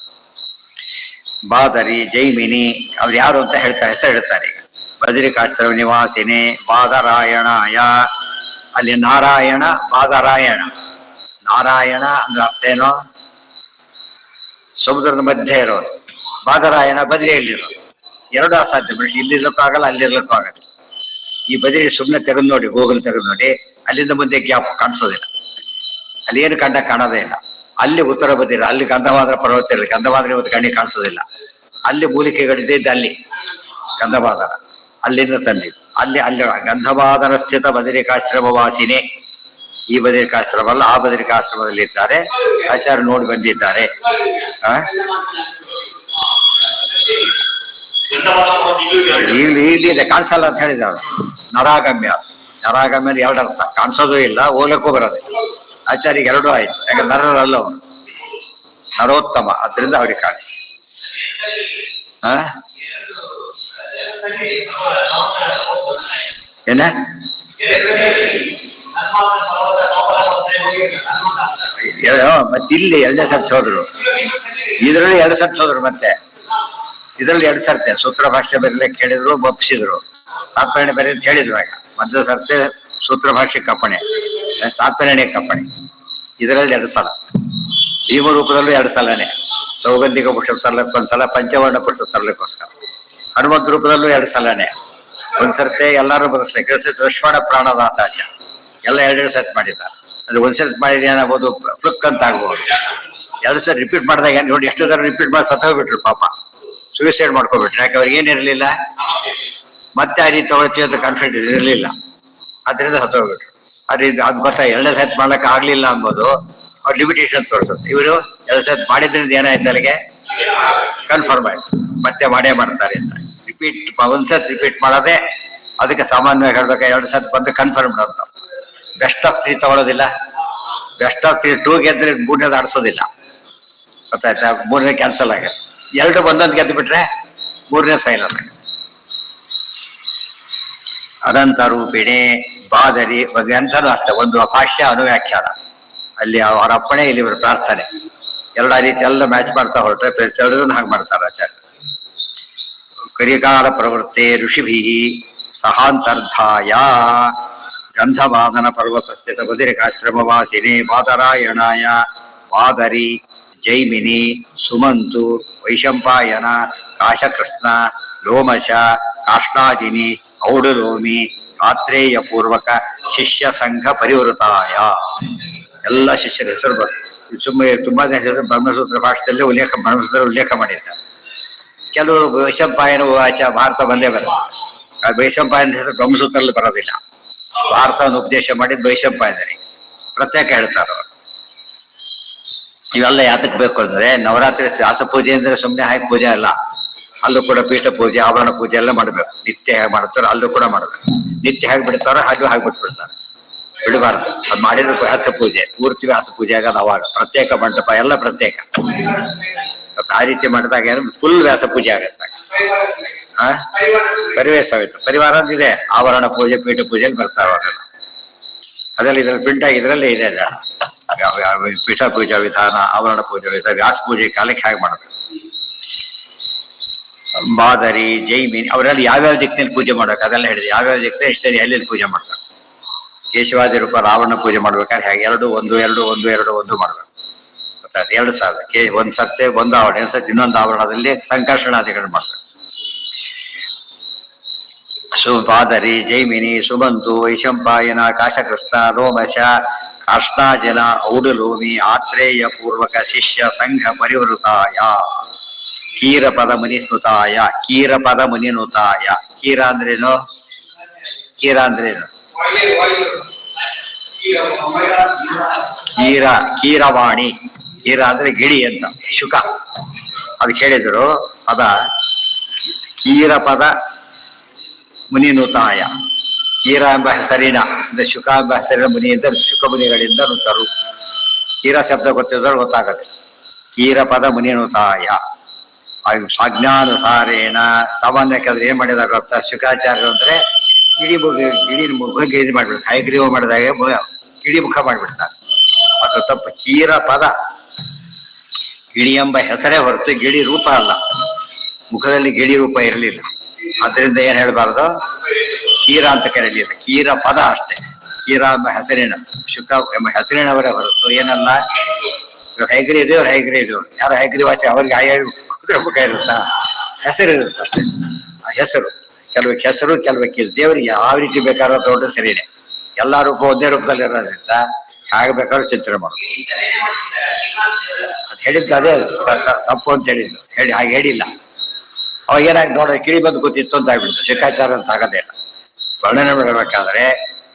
ಬಾದರಿ, ಜೈಮಿನಿ ಅವ್ರು ಯಾರು ಅಂತ ಹೆಸರು ಹೇಳ್ತಾರೆ. ಈಗ ಬದರಿಕಾಶ್ರಮ ನಿವಾಸಿನಿ ಬಾದರಾಯಣಾಯ. ಅಲ್ಲಿ ನಾರಾಯಣ, ಬಾದರಾಯಣ. ನಾರಾಯಣ ಅಂದ್ರೆ ಅರ್ಥ ಏನೋ? ಸಮುದ್ರದ ಮಧ್ಯೆ ಇರೋರು. ಬಾದರಾಯಣ ಬದರಿಯಲ್ಲಿರೋರು. ಎರಡು ಅಸಾಧ್ಯ. ಬಿಡಿ, ಇಲ್ಲಿರ್ಲಿಕ್ಕೂ ಆಗಲ್ಲ, ಅಲ್ಲಿರ್ಲಿಕ್ಕೂ ಆಗಲ್ಲ. ಈ ಬದರಿ ಸುಮ್ಮನೆ ತೆಗೆದು ನೋಡಿ, ಗೂಗಲ್ ತೆಗೆದು ನೋಡಿ, ಅಲ್ಲಿಂದ ಮುಂದೆ ಗ್ಯಾಪ್ ಕಾಣಿಸೋದಿಲ್ಲ. ಅಲ್ಲಿ ಏನು ಕಂಡ ಕಾಣೋದೇ ಇಲ್ಲ. ಅಲ್ಲಿ ಉತ್ತರ ಬದಿರ, ಅಲ್ಲಿ ಗಂಧಮಾದರ ಪರ್ವತ ಇರಲಿ, ಗಂಧಮಾದರ ಇವತ್ತು ಕಣ್ಣಿಗೆ ಕಾಣಿಸೋದಿಲ್ಲ. ಅಲ್ಲಿ ಮೂಲಿಕೆಗಳಿದ್ದ ಅಲ್ಲಿ ಗಂಧಮಾದರ, ಅಲ್ಲಿಂದ ತಂದಿದ್ದು. ಅಲ್ಲಿ ಗಂಧಮಾದರ ಸ್ಥಿತ ಬದರಿಕಾಶ್ರಮ ವಾಸಿನೇ. ಈ ಬದರಿಕಾಶ್ರಮ ಅಲ್ಲ, ಆ ಬದರಿಕಾಶ್ರಮದಲ್ಲಿ ಇದ್ದಾರೆ. ಆಚಾರ್ಯ ನೋಡಿ ಬಂದಿದ್ದಾರೆ. ಇಲ್ಲಿ ಕಾಣಿಸಲ್ಲ ಅಂತ ಹೇಳಿದ. ನರಾಗಮ್ಯ, ನರಾಗಮ್ಯ ಎರಡು ಅರ್ಥ. ಕಾಣಿಸೋದು ಇಲ್ಲ, ಹೋಗ್ಲಿಕ್ಕೂ ಬರೋದಿಲ್ಲ. ಆಚಾರ್ಯ ಎರಡೂ ಆಯ್ತು. ಯಾಕಂದ್ರೆ ನರರಲ್ಲ ಅವನು, ನರೋತ್ತಮ. ಅದರಿಂದ ಅವ್ರಿಗೆ ಕಾಣಿಸಿ. ಏನ ಮತ್ತೆ ಇಲ್ಲಿ 2 ಸರ್ತಿ ಹೋದ್ರು, ಇದರಲ್ಲಿ 2 ಸರ್ತಿ ಹೋದ್ರು. ಮತ್ತೆ ಇದರಲ್ಲಿ 2 ಸರ್ತಿ ಸೂತ್ರ ಭಾಷೆ ಬರೀಲಿಕ್ಕೆ ಹೇಳಿದ್ರು, ಒಪ್ಪಿಸಿದ್ರು. ತಾತ್ಪರ್ಯ ಬರೀ ಅಂತ ಹೇಳಿದ್ರು. ಆಗ ಮೊದಲ ಸರ್ತಿ ಸೂತ್ರ ಭಾಷೆ ಕಪ್ಪಣೆ, ತಾತ್ಪರ್ಯಣೆ ಕಪ್ಪಣೆ. ಇದರಲ್ಲಿ 2 ಸಲ. ಭೀಮ ರೂಪದಲ್ಲೂ 2 ಸಲನೇ. ಸೌಗಂಧಿಕ ಪುಷ್ಪ ತರ್ಲಿಕ್ಕೊಂದ್ಸಲ, ಪಂಚವರ್ಣ ಪುಷ್ಪ ತರ್ಲಿಕ್ಕೋಸ್ಕರ. ಹನುಮಂತ ರೂಪದಲ್ಲೂ 2 ಸಲನೇ. ಒಂದ್ಸರ್ತಿ ಎಲ್ಲಾರು ಬದಲಿಸ್ಲಿಕ್ಕೆ, ಲಕ್ಷ್ಮಣ ಪ್ರಾಣದಾತಾಚ ಎಲ್ಲ 2 ಸರ್ತಿ ಮಾಡಿದ್ದಾರೆ. ಅಂದ್ರೆ ಒಂದ್ಸರ್ತಿ ಮಾಡಿದ ಏನಾಗ್ಬೋದು, ಫ್ಲುಕ್ ಅಂತ ಆಗ್ಬೋದು. 2 ಸರಿ ರಿಪೀಟ್ ಮಾಡಿದಾಗ ನೋಡಿ, ಎಷ್ಟು ತರ ರಿಪೀಟ್ ಮಾಡಿ ಸತ್ತೋಗ್ಬಿಟ್ರು ಪಾಪ. ಸೂಸೈಡ್ ಮಾಡ್ಕೊಬಿಟ್ರು. ಯಾಕೆ ಅವ್ರಿಗೆ ಏನಿರಲಿಲ್ಲ, ಮತ್ತೆ ಆ ರೀತಿ ತಗೊಳ್ತೀವಿ ಅಂತ ಕಾನ್ಫಿಡೆನ್ಸ್ ಇರಲಿಲ್ಲ. ಅದರಿಂದ ಸತ್ತೋಗ್ಬಿಟ್ರು. ಅದ್ರಿಂದ ಅದು ಗೊತ್ತಾ, 2 ಸರ್ತಿ ಮಾಡ್ಲಿಕ್ಕೆ ಆಗ್ಲಿಲ್ಲ ಅಂಬೋದು ಅವ್ರ ಲಿಮಿಟೇಷನ್ ತೋರಿಸುತ್ತೆ. ಇವರು 2 ಸರ್ತಿ ಮಾಡಿದ್ರಿಂದ ಏನಾಯ್ತು, ಅಲ್ಲಿಗೆ ಕನ್ಫರ್ಮ್ ಆಯ್ತು, ಮತ್ತೆ ಮಾಡೇ ಮಾಡ್ತಾರೆ ಅಂತ. ರಿಪೀಟ್, ಒಂದ್ಸತಿ ರಿಪೀಟ್ ಮಾಡೋದೇ ಅದಕ್ಕೆ ಸಾಮಾನ್ಯವಾಗಿ ಹೇಳ್ಬೇಕು. 2 ಸರ್ತಿ ಬಂದು ಕನ್ಫರ್ಮ್ಡ್ ಅಂತ. ಬೆಸ್ಟ್ ಆಫ್ 3 ತಗೊಳ್ಳೋದಿಲ್ಲ. ಬೆಸ್ಟ್ ಆಫ್ 3 2 ಗೆದ್ರೆ 3ನೇದು ಆಡಿಸೋದಿಲ್ಲ. ಗೊತ್ತಾಯ್ತಾ? 3ನೇ ಕ್ಯಾನ್ಸಲ್ ಆಗಿದೆ. 2 ಬಂದಂತ ಗೆದ್ದು ಬಿಟ್ರೆ 3ನೇ ಫೈನಲ್ ಆಗಿದೆ. ಅನಂತ ರೂಪಿಣಿ ಬಾದರಿ ಎಂಥನೂ ಅಷ್ಟೇ. ಒಂದು ಭಾಷ್ಯ ಅನುವ್ಯಾಖ್ಯಾನ, ಅಲ್ಲಿ ಅವರ ಅಪ್ಪಣೆ, ಇಲ್ಲಿ ಇವರು ಪ್ರಾರ್ಥನೆ. 2 ರೀತಿ ಎಲ್ಲ ಮ್ಯಾಚ್ ಮಾಡ್ತಾ ಹೊರಟ್ರೆ ಎಲ್ಲರೂ ಹಾಗೆ ಮಾಡ್ತಾರೆ ಆಚಾರ್ಯ. ಕರಿಕಾಲ ಪ್ರವೃತ್ತೆ ಋಷಿಭಿ ಸಹಾಂತರ್ಧಾಯ ಗಂಧವಾದನ ಪರ್ವತ ಸ್ಥಿತ ಬದಿರಿಕಾಶ್ರಮವಾಸಿನಿ ಬಾದರಾಯಣಾಯ ಬಾದರಿ ಜೈಮಿನಿ ಸುಮಂತು ವೈಶಂಪಾಯನ ಕಾಶಕೃಷ್ಣ ಲೋಮಶ ಕಾಷ್ಣಾದಿನಿ ಔಡುಲೋಮಿ ಆತ್ರೇಯ ಪೂರ್ವಕ ಶಿಷ್ಯ ಸಂಘ ಪರಿವೃತಾಯ. ಎಲ್ಲ ಶಿಷ್ಯರ ಹೆಸರು ಬರ್ತದೆ. ತುಂಬಾ ಹೆಸರು ಬ್ರಹ್ಮಸೂತ್ರ ಭಾಷೆಯಲ್ಲೇ ಬ್ರಹ್ಮಸೂತ್ರ ಉಲ್ಲೇಖ ಮಾಡಿದ್ದಾರೆ. ಕೆಲವರು ವೈಶಂಪಾಯನ ವಾಚ ಭಾರತ ಬಂದೇ ಬರ್ತದೆ. ವೈಶಂಪಾಯನ ಹೆಸರು ಬ್ರಹ್ಮಸೂತ್ರದಲ್ಲಿ ಬರೋದಿಲ್ಲ. ಭಾರತವನ್ನು ಉಪದೇಶ ಮಾಡಿದ್ ವೈಶಂಪಾಯನರಿಗೆ ಪ್ರತ್ಯೇಕ ಹೇಳ್ತಾರೆ ಅವರು. ಇವೆಲ್ಲ ಯಾತಕ್ಕೆ ಬೇಕು ಅಂದ್ರೆ, ನವರಾತ್ರಿ ವ್ಯಾಸ ಪೂಜೆ ಅಂದ್ರೆ ಸುಮ್ಮನೆ ಹಾಕಿ ಪೂಜೆ ಅಲ್ಲ. ಅಲ್ಲೂ ಕೂಡ ಪೀಠ ಪೂಜೆ, ಆಭರಣ ಪೂಜೆ ಎಲ್ಲ ಮಾಡ್ಬೇಕು. ನಿತ್ಯ ಹೇಗೆ ಮಾಡ್ತಾರೋ ಅಲ್ಲೂ ಕೂಡ ಮಾಡ್ಬೇಕು. ನಿತ್ಯ ಹೇಗೆ ಬಿಡ್ತಾರೋ ಹಾಗೆ ಬಿಟ್ಬಿಡ್ತಾರೆ. ಬಿಡಬಾರ್ದು. ಅದು ಮಾಡಿದ್ರೆ ಬೃಹತ್ ಪೂಜೆ, ಪೂರ್ತಿ ವ್ಯಾಸ ಪೂಜೆ ಆಗೋದು ಅವಾಗ. ಪ್ರತ್ಯೇಕ ಮಂಟಪ ಎಲ್ಲ ಪ್ರತ್ಯೇಕ. ಆ ರೀತಿ ಮಾಡಿದಾಗ ಫುಲ್ ವ್ಯಾಸ ಪೂಜೆ ಆಗತ್ತೆ. ಪರಿವೇಶ ಆಗುತ್ತೆ. ಪರಿವಾರ ಅಂತಿದೆ, ಆವರಣ ಪೂಜೆ, ಪೀಠ ಪೂಜೆಯಲ್ಲಿ ಬರ್ತಾವ ಅದರಲ್ಲಿ. ಇದ್ರಲ್ಲಿ ಪ್ರಿಂಟ್ ಆಗಿ ಇದರಲ್ಲೇ ಇದೆ ಅದ ಪೀಠ ಪೂಜಾ ವಿಧಾನ, ಆವರಣ ಪೂಜಾ ವಿಧಾನ, ವ್ಯಾಸ ಪೂಜೆ ಕಾಲಕ್ಕೆ ಹೇಗೆ ಮಾಡಬೇಕು. ಮಾದರಿ, ಜೈಮಿನಿ ಅವರೆಲ್ಲ ಯಾವ್ಯಾವ ದಿಕ್ಕಿನಲ್ಲಿ ಪೂಜೆ ಮಾಡ್ಬೇಕು ಅದೆಲ್ಲ ಹೇಳಿದೆ. ಯಾವ್ಯಾವ ದಿಕ್ಕ ಎಷ್ಟು ಸರಿ ಎಲ್ಲೆಲ್ಲಿ ಪೂಜೆ ಮಾಡ್ಬೇಕು. ಕೇಶವಾದಿ ರೂಪ ರಾವಣ ಪೂಜೆ ಮಾಡ್ಬೇಕಾದ್ರೆ ಹೇಗೆ 2 1 2 1 2 1 ಮಾಡ್ಬೇಕು. ಗೊತ್ತಾಯ್ತು? 2 ಸಾಲ ಒಂದ್ ಸತ್ತೆ ಒಂದು ಆವರಣ, ಸತಿ ಇನ್ನೊಂದು ಆವರಣದಲ್ಲಿ ಸಂಕರ್ಷಣಾದಿಗಳು ಮಾಡ್ಬೇಕು. ಮಾದರಿ, ಜೈಮಿನಿ, ಸುಮಂತು, ವೈಶಂಪಾಯನ, ಕಾಶಕೃಷ್ಣ, ರೋಮಶ, ಕಾಷ್ಣಾಜನ, ಔಡಲೋಮಿ, ಆತ್ರೇಯ ಪೂರ್ವಕ ಶಿಷ್ಯ ಸಂಘ ಪರಿವೃತಾಯ, ಕೀರಪದ ಮುನಿನುತಾಯ. ಕೀರಪದ ಮುನಿನುತಾಯ. ಕೀರ ಅಂದ್ರೇನು? ಕೀರ ಅಂದ್ರೇನು? ಕೀರವಾಣಿ. ಕೀರ ಅಂದ್ರೆ ಗಿಳಿ ಅಂತ, ಶುಕ. ಅದಕ್ಕೆ ಹೇಳಿದ್ರು ಅದ ಕೀರಪದ ಮುನಿನುತಾಯ. ಕೀರ ಎಂಬ ಹೆಸರಿನ ಅಂದ್ರೆ ಶುಕ ಎಂಬ ಹೆಸರಿನ ಮುನಿಯಿಂದ, ಶುಕ ಮುನಿಗಳಿಂದ ನುತರು. ಕೀರ ಶಬ್ದ ಗೊತ್ತಿದ್ರೆ ಗೊತ್ತಾಗತ್ತೆ. ಕೀರಪದ ಮುನಿನುತಾಯ. ಸಾಜ್ಞಾನುಸಾರೇಣ ಸಾಮಾನ್ಯಕ್ಕೆ ಏನ್ ಮಾಡಿದಾಗ ಗೊತ್ತಾ? ಶುಕಾಚಾರ್ಯ ಅಂದ್ರೆ ಗಿಡಿ ಮುಖಕ್ಕೆ ಇದು ಮಾಡ್ಬಿಡ್ತಾರೆ. ಹೈಗ್ರೀವ ಮಾಡಿದಾಗ ಗಿಡಿ ಮುಖ ಮಾಡ್ಬಿಡ್ತಾರೆ. ಅದು ತಪ್ಪು. ಕೀರ ಪದ ಗಿಳಿ ಎಂಬ ಹೆಸರೇ ಹೊರತು ಗಿಳಿ ರೂಪ ಅಲ್ಲ. ಮುಖದಲ್ಲಿ ಗಿಳಿ ರೂಪ ಇರಲಿಲ್ಲ. ಅದರಿಂದ ಏನ್ ಹೇಳ್ಬಾರ್ದು? ಕೀರ ಅಂತ ಕರೀಲಿಲ್ಲ, ಕೀರ ಪದ ಅಷ್ಟೇ. ಕೀರ ಎಂಬ ಹೆಸರಿನ, ಶುಕ ಎಂಬ ಹೆಸರಿನವರೇ ಹೊರತು ಏನಲ್ಲ. ಹೈಗ್ರಿ ದೇವ್ರು, ಹೈಗ್ರಿ ದೇವ್ರು ಯಾರು ಹೈಗ್ರಿ ವಾಚ ಅವ್ರಿಗೆ ಕುದುರೆ ಮುಖ ಇರುತ್ತಾ? ಹೆಸರು ಇರುತ್ತೆ ಅಷ್ಟೇ. ಆ ಹೆಸರು ಕೆಲವಕ್ಕೆ ಹೆಸರು, ಕೆಲವಕ್ಕೆ ದೇವರಿಗೆ ಯಾವ ರೀತಿ ಬೇಕಾದ್ರೂ ದೊಡ್ಡ ಸರಿನೇ. ಎಲ್ಲಾ ರೂಪ ಒಂದೇ ರೂಪದಲ್ಲಿ ಇರೋದ್ರಿಂದ ಹಾಗೆ ಬೇಕಾದ್ರೂ ಚಿಂತನೆ ಮಾಡೋದು. ಅದು ಹೇಳಿದ್ದು ಅದೇ ತಪ್ಪು ಅಂತ ಹೇಳಿದ್ದು. ಹಾಗೆ ಹೇಳಿಲ್ಲ. ಅವಾಗ ಏನಾಗಿ ನೋಡ ಕಿಳಿ ಬಂದು ಗೊತ್ತಿತ್ತು ಅಂತ ಆಗ್ಬಿಡ್ತು. ಶಿಕಾಚಾರ ಅಂತ ಆಗೋದೇ ಇಲ್ಲ. ವರ್ಣನೆ ಮಾಡಬೇಕಾದ್ರೆ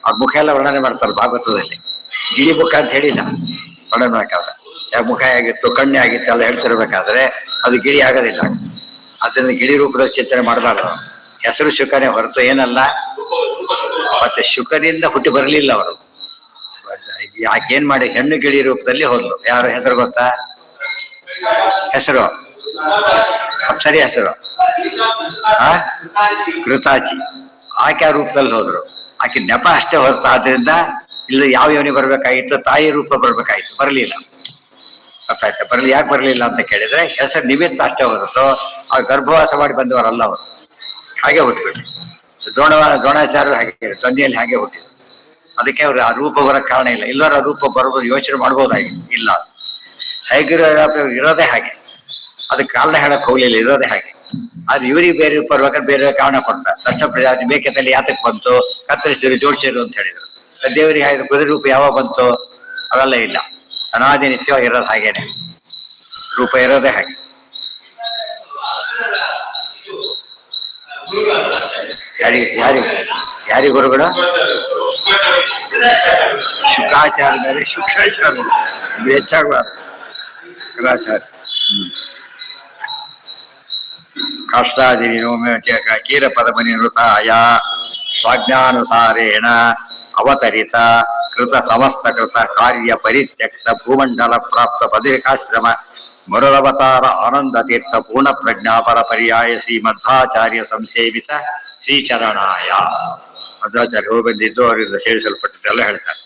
ಅವ್ರ ಮುಖ ಎಲ್ಲ ವರ್ಣನೆ ಮಾಡ್ತಾರೆ ಭಾಗವತದಲ್ಲಿ. ಗಿಳಿ ಮುಖ ಅಂತ ಹೇಳಿಲ್ಲ ವರ್ಣನೆ ಮಾಡಬೇಕಾದ್ರೆ. ಮುಖ ಆಗಿತ್ತು, ಕಣ್ಣೆ ಆಗಿತ್ತು ಎಲ್ಲ ಹೇಳ್ತಿರ್ಬೇಕಾದ್ರೆ ಅದು ಗಿಳಿ ಆಗೋದಿಲ್ಲ. ಅದರಿಂದ ಗಿಳಿ ರೂಪದಲ್ಲಿ ಚಿಂತನೆ ಮಾಡಬಾರ್ದು. ಹೆಸರು ಶುಕನೇ ಹೊರತು ಏನಲ್ಲ. ಮತ್ತೆ ಶುಕನಿಂದ ಹುಟ್ಟಿ ಬರಲಿಲ್ಲ ಅವರು. ಯಾಕೇನ್ ಮಾಡಿ ಹೆಣ್ಣು ಗಿಳಿ ರೂಪದಲ್ಲಿ ಹೋದ್ಲು. ಯಾರು ಹೆಸರು ಗೊತ್ತಾ? ಹೆಸರು ಸರಿ ಹೆಸರು ಕೃತಾಚಿ. ಆಕೆ ಆ ರೂಪದಲ್ಲಿ ಹೋದ್ರು. ಆಕೆ ನೆಪ ಅಷ್ಟೇ ಹೊರತು ಆದ್ರಿಂದ ಇಲ್ಲ ಯಾವ ಯೋನಿ ಬರ್ಬೇಕಾಗಿತ್ತು? ತಾಯಿ ರೂಪ ಬರ್ಬೇಕಾಗಿತ್ತು, ಬರಲಿಲ್ಲ. ಗೊತ್ತಾಯ್ತಾ? ಬರಲಿ. ಯಾಕೆ ಬರಲಿಲ್ಲ ಅಂತ ಕೇಳಿದ್ರೆ ಹೆಸರು ನಿಮಿತ್ತ ಅಷ್ಟೇ ಹೊರತು ಅವ್ರು ಗರ್ಭವಾಸ ಮಾಡಿ ಬಂದವರಲ್ಲ ಅವರು. ಹಾಗೆ ಹುಟ್ಟುಬಿಟ್ಟು ದ್ರೋಣಾಚಾರ್ಯರು ಹಾಗೆ ತಂದೆಯಲ್ಲಿ ಹಾಗೆ ಹುಟ್ಟಿದ್ರು. ಅದಕ್ಕೆ ಅವ್ರು ಆ ರೂಪ ಬರೋಕ್ಕೆ ಕಾರಣ ಇಲ್ಲ. ಇಲ್ಲರ ರೂಪ ಬರ್ಬೋದು, ಯೋಚನೆ ಮಾಡ್ಬೋದಾಗಿತ್ತು. ಇಲ್ಲ, ಹೇಗಿರೋ ಇರೋದೇ ಹಾಗೆ. ಅದಕ್ಕೆ ಕಾರಣ ಹೇಳಕ್ ಹೋಗ್ಲಿಲ್ಲ, ಇರೋದೇ ಹಾಗೆ. ಆದ್ರೆ ಇವರಿಗೆ ಬೇರೆ ಬರ್ಬೇಕಾದ್ರೆ ಬೇರೆ ಕಾರಣ ಕೊಡ್ತಾರೆ. ದಕ್ಷ ಪ್ರಜಾತಿ ಬೇಕದಲ್ಲಿ ಯಾತಕ್ಕೆ ಬಂತು? ಕತ್ತರಿಸಿರು, ಜೋಡಿಸಿರು ಅಂತ ಹೇಳಿದ್ರು. ದೇವರಿಗೆ ಹಾಗೆ ಕುದುರೆ ರೂಪ ಯಾವಾಗ ಬಂತು? ಅವೆಲ್ಲ ಇಲ್ಲ. ಅನಾದಿ ನಿತ್ಯವಾಗಿ ಇರೋದು ಹಾಗೇನೆ, ರೂಪ ಇರೋದೇ ಹಾಗೆ. ಯಾರಿ ಗುರುಗಳು? ಶುಕಾಚಾರ್ಯ ಬೇರೆ, ಶುಕ್ರಾಚಾರ್ಯ ಹೆಚ್ಚಾಗಬಾರ್ದು. ಶುಕ್ರಾಚಾರ್ಯ ಕಾಷ್ಟಾದಿನಿ ಕೀರ ಪದಮನಿ ನೃತಾಯ ಸ್ವಾಜ್ಞಾನುಸಾರೇಣ ಅವತರಿತ ಕೃತ ಸಮಸ್ತ ಕೃತ ಕಾರ್ಯ ಪರಿತ್ಯಕ್ತ ಭೂಮಂಡಲ ಪ್ರಾಪ್ತ ಪದೇಕಾಶ್ರಮ ಮರುಳವತಾರ ಆನಂದ ತೀರ್ಥ ಪೂರ್ಣ ಪ್ರಜ್ಞಾಪರ ಪರ್ಯಾಯ ಶ್ರೀಮಧ್ವಾಚಾರ್ಯ ಸಂಸೇವಿತ ಶ್ರೀಚರಣಾಯ. ಮಧ್ವಾಚಾರ್ಯ ಹೋಗಿ ಬಂದಿದ್ದು ಅವರಿಂದ ಸೇರಿಸಲ್ಪಟ್ಟಿದ್ದೆಲ್ಲ ಹೇಳ್ತಾರೆ.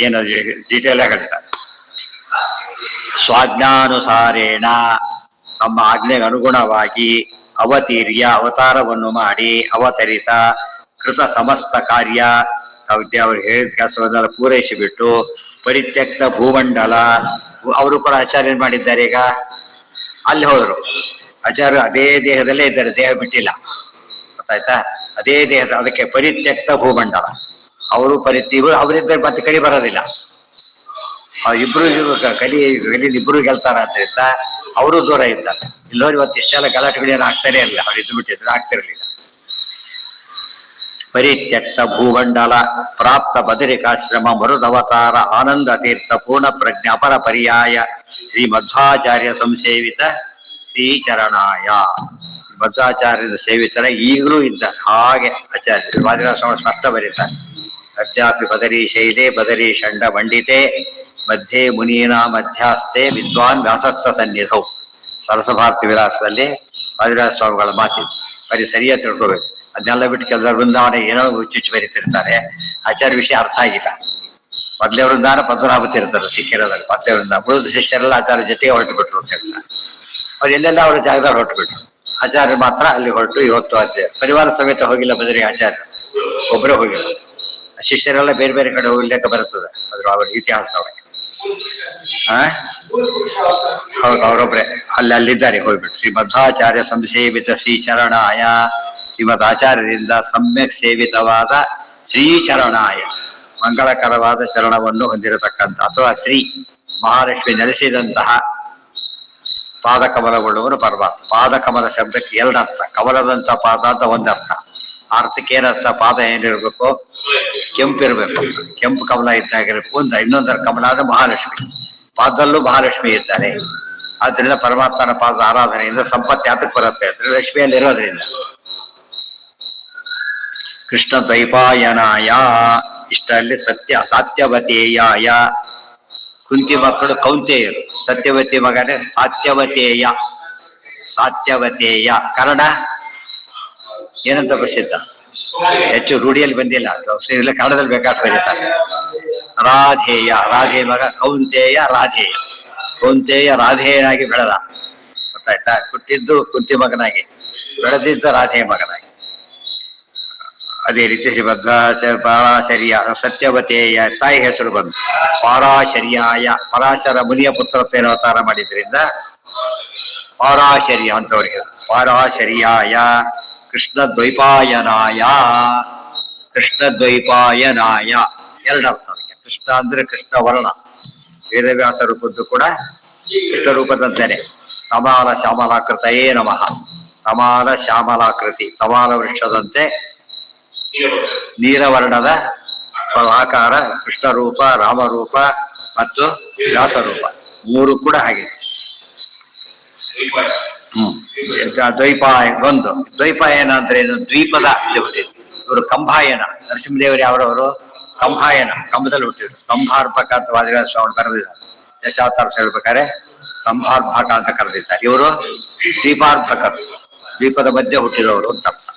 ಏನಾದ್ರು ಡೀಟೇಲ್ ಆಗಿ ಹೇಳ್ತಾರೆ. ಸ್ವಾಜ್ಞಾನುಸಾರೇಣ ತಮ್ಮ ಆಜ್ಞೆಗೆ ಅನುಗುಣವಾಗಿ ಅವತೀರ್ಯ ಅವತಾರವನ್ನು ಮಾಡಿ ಅವತರಿತ ಕೃತ ಸಮಸ್ತ ಕಾರ್ಯ ಅವರು ಹೇಳಿದ ಕೆಲಸವನ್ನೆಲ್ಲ ಪೂರೈಸಿ ಬಿಟ್ಟು ಪರಿತ್ಯಕ್ತ ಭೂಮಂಡಲ ಅವರು ಕೂಡ ಆಚಾರ್ಯ ಮಾಡಿದ್ದಾರೆ. ಈಗ ಅಲ್ಲಿ ಹೋದ್ರು ಆಚಾರ್ಯ ಅದೇ ದೇಹದಲ್ಲೇ ಇದ್ದಾರೆ, ದೇಹ ಬಿಟ್ಟಿಲ್ಲ. ಗೊತ್ತಾಯ್ತಾ? ಅದೇ ದೇಹದ ಅದಕ್ಕೆ ಪರಿತ್ಯಕ್ತ ಭೂಮಂಡಲ. ಅವರು ಇವರು ಅವರಿದ್ದರೆ ಮತ್ತೆ ಕಲಿ ಬರೋದಿಲ್ಲ. ಇಬ್ರು ಇಬ್ರು ಗೆಲ್ತಾರ ಅಂತ ಅವರು ದೂರ ಇದ್ದಾರೆ. ಇಲ್ಲೋರು ಇವತ್ತು ಇಷ್ಟೆಲ್ಲ ಗಲಾಟೆಗಳೇನು ಆಗ್ತಾನೆ ಇರಲಿಲ್ಲ. ಅವ್ರು ಇದ್ದು ಬಿಟ್ಟಿದ್ರು, ಆಗ್ತಿರ್ಲಿಲ್ಲ. ಪರಿತ್ಯಕ್ತ ಭೂಮಂಡಲ ಪ್ರಾಪ್ತ ಬದರಿಕಾಶ್ರಮ ಮರುದವತಾರ ಆನಂದ ತೀರ್ಥ ಪೂರ್ಣ ಪ್ರಜ್ಞಾಪರ ಪರ್ಯಾಯ ಶ್ರೀ ಮಧ್ವಾಚಾರ್ಯ ಸಂಸೇವಿತ ಶ್ರೀಚರಣಾಯ. ಮಧ್ವಾಚಾರ್ಯದ ಸೇವಿತರ ಈಗಲೂ ಇದ್ದ ಹಾಗೆ ಆಚಾರ್ಯ ವಾದಿರಾಜ ಸ್ಪಷ್ಟ ಬರೀತಾರೆ. ಅದ್ಯಾಪಿ ಬದರಿ ಶೈಲೆ ಬದರಿ ಷಂಡ ಮಂಡಿತೆ ಮಧ್ಯೆ ಮುನೀನ ಮಧ್ಯಾಸ್ತೆ ವಿದ್ವಾನ್ ವ್ಯಾಸಸ್ಸ ಸನ್ನಿಧೌ. ಸರಸಭಾರತಿ ವಿಲಾಸದಲ್ಲಿ ವಾದಿರಾಜ ಸ್ವಾಮಿಗಳ ಮಾತಿ ಬರೀ ಸರಿಯಾಗಿ ತಿಳ್ಕೋಬೇಕು. ಅದನ್ನೆಲ್ಲ ಬಿಟ್ಟು ಕೆಲವರು ವೃಂದಾವನ ಏನೋ ಹುಚ್ಚುಚ್ಚು ಬರೀತಿರ್ತಾರೆ. ಆಚಾರ್ಯ ವಿಷಯ ಅರ್ಥ ಆಗಿಲ್ಲ. ಮೊದಲೇ ವೃಂದಾವನ ಪದ್ಮನಾಭತಿ ಇರ್ತಾರೆ ಸಿಕ್ಕಿರೋದಲ್ಲಿ. ಮೊದಲೇ ವೃಂದಾವನ ಉಳಿದ ಶಿಷ್ಯರೆಲ್ಲ ಆಚಾರ್ಯ ಜೊತೆಗೆ ಹೊರಟು ಬಿಟ್ರು ಅಂತ ಹೇಳ್ತಾರೆ. ಅವ್ರು ಎಲ್ಲೆಲ್ಲ ಅವ್ರ ಜಾಗದಲ್ಲಿ ಹೊರಟು ಬಿಟ್ರು. ಆಚಾರ್ಯ ಮಾತ್ರ ಅಲ್ಲಿ ಹೊರಟು ಇವತ್ತು ಆಚಾರ್ಯ ಪರಿವಾರ ಸಮೇತ ಹೋಗಿಲ್ಲ ಬದರಿ ಆಚಾರ್ಯ, ಒಬ್ಬರೇ ಹೋಗಿಲ್ಲ. ಶಿಷ್ಯರೆಲ್ಲ ಬೇರೆ ಬೇರೆ ಕಡೆ ಹೋಗ್ಲಿಕ್ಕೆ ಬರ್ತದೆ, ಅದ್ರ ಅವ್ರ ಇತಿಹಾಸ ಒಳಗೆ. ಹೌದು, ಅವರೊಬ್ರೆ ಅಲ್ಲಿದ್ದಾರೆ ಹೋಗ್ಬಿಟ್ಟು. ಶ್ರೀಮಧ್ವಾಚಾರ್ಯ ಸಂಸೇವಿತ ಶ್ರೀಚರಣಾಯ, ಶ್ರೀಮದ್ ಆಚಾರ್ಯರಿಂದ ಸಮ್ಯಕ್ ಸೇವಿತವಾದ ಶ್ರೀಚರಣಾಯ, ಮಂಗಳಕರವಾದ ಚರಣವನ್ನು ಹೊಂದಿರತಕ್ಕಂಥ ಅಥವಾ ಶ್ರೀ ಮಹಾಲಕ್ಷ್ಮಿ ನೆಲೆಸಿದಂತಹ ಪಾದಕಮಲಗೊಳ್ಳುವನು ಪರಮಾತ್ಮ. ಪಾದಕಮಲ ಶಬ್ದಕ್ಕೆ ಎರಡರ್ಥ, ಕಮಲದಂತ ಪಾದ ಅಂತ ಒಂದರ್ಥ. ಅರ್ಥಕ್ಕೆ ಏನರ್ಥ? ಪಾದ ಏನಿರ್ಬೇಕು? ಕೆಂಪಿರ್ಬೇಕು, ಕೆಂಪು ಕಮಲ ಇದ್ದಾಗಿರ್ಬೇಕು. ಇನ್ನೊಂದರ ಕಮಲ ಅಂದ್ರೆ ಮಹಾಲಕ್ಷ್ಮಿ, ಪಾದದಲ್ಲೂ ಮಹಾಲಕ್ಷ್ಮಿ ಇದ್ದಾರೆ. ಆದ್ರಿಂದ ಪರಮಾತ್ಮನ ಪಾದ ಆರಾಧನೆಯಿಂದ ಸಂಪತ್ತು ಯಾತಕ್ಕೆ ಬರುತ್ತೆ ಅಂದ್ರೆ ಲಕ್ಷ್ಮಿಯಲ್ಲಿ ಇರೋದ್ರಿಂದ. ಕೃಷ್ಣ ದ್ವೈಪಾಯನಾಯ ಇಷ್ಟಲ್ಲಿ ಸತ್ಯ ಸಾತ್ಯವತೇಯಾಯ. ಕುಂತಿ ಮಕ್ಕಳು ಕೌಂತೆಯರು, ಸತ್ಯವತಿ ಮಗನೇ ಸಾತ್ಯವತೇಯ. ಸಾತ್ಯವತೇಯ ಕನ್ನಡ ಏನಂತ ಪ್ರಸಿದ್ಧ? ಹೆಚ್ಚು ರೂಢಿಯಲ್ಲಿ ಬಂದಿಲ್ಲ, ಕನ್ನಡದಲ್ಲಿ ಬೇಕಾದ್ರೆ ಬರೀತಾರೆ. ರಾಧೇಯ, ರಾಧೆ ಮಗ ಕೌಂತೆಯ ರಾಧೇಯ. ಕೌಂತೆಯ ರಾಧೇಯನಾಗಿ ಬೆಳೆದ, ಗೊತ್ತಾಯ್ತಾ? ಹುಟ್ಟಿದ್ದು ಕುಂತಿ ಮಗನಾಗಿ, ಬೆಳೆದಿದ್ದು ರಾಧೆಯ ಮಗನಾಗಿ. ಅದೇ ರೀತಿ ಪರಾಶರಿಯ ಸತ್ಯವತೆಯ ತಾಯಿ ಹೆಸರು ಬಂತು ಪರಾಶರ್ಯಾಯ. ಪರಾಶರ ಮುನಿಯ ಪುತ್ರತ್ವೇನ ಅವತಾರ ಮಾಡಿದ್ರಿಂದ ಪರಾಶರ್ಯ ಅಂತವರಿಗೆ. ಪರಾಶರ್ಯಾಯ ಕೃಷ್ಣ ದ್ವೈಪಾಯನಾಯ. ಕೃಷ್ಣ ದ್ವೈಪಾಯನಾಯ ಎರಡರ್ಥ ಅವರಿಗೆ. ಕೃಷ್ಣ ಅಂದ್ರೆ ಕೃಷ್ಣ ವರ್ಣ, ವೇದವ್ಯಾಸ ರೂಪದ್ದು ಕೂಡ ಕೃಷ್ಣ ರೂಪದಂತೆನೆ. ತಮಾಲ ಶ್ಯಾಮಲಾಕೃತಯೇ ನಮಃ. ತಮಾಲ ಶ್ಯಾಮಲಾಕೃತಿ, ತಮಾಲ ವೃಕ್ಷದಂತೆ ನೀಲವರ್ಣದ ಆಕಾರ ಕೃಷ್ಣ ರೂಪ, ರಾಮರೂಪ ಮತ್ತು ವ್ಯಾಸರೂಪ ಮೂರು ಕೂಡ ಹಾಗೆ. ದ್ವೈಪಾಯ ಒಂದು. ದ್ವೈಪಾಯನ ಅಂದ್ರೆ ಏನು? ದ್ವೀಪದ ಹುಟ್ಟಿದ್ರು ಇವರು. ಕಂಭಾಯನ ನರಸಿಂಹದೇವರು ಯಾವ್ರವರು? ಕಂಭಾಯನ, ಕಂಬದಲ್ಲಿ ಹುಟ್ಟಿದ್ರು. ಸ್ತಂಭಾರ್ಭಕ ಅಂತ ವಾದಿರಾಜ ಸ್ವಾಮಿ ಕರೆದಿದ್ದಾರೆ. ದಶಾವತಾರ ಹೇಳ್ಬೇಕಾರೆ ಸ್ತಂಭಾರ್ಭಕ ಅಂತ ಕರೆದಿದ್ದಾರೆ. ಇವರು ದ್ವೀಪಾರ್ಭಕರು, ದ್ವೀಪದ ಮಧ್ಯೆ ಹುಟ್ಟಿದವರು ಅಂತ ಅರ್ಥ.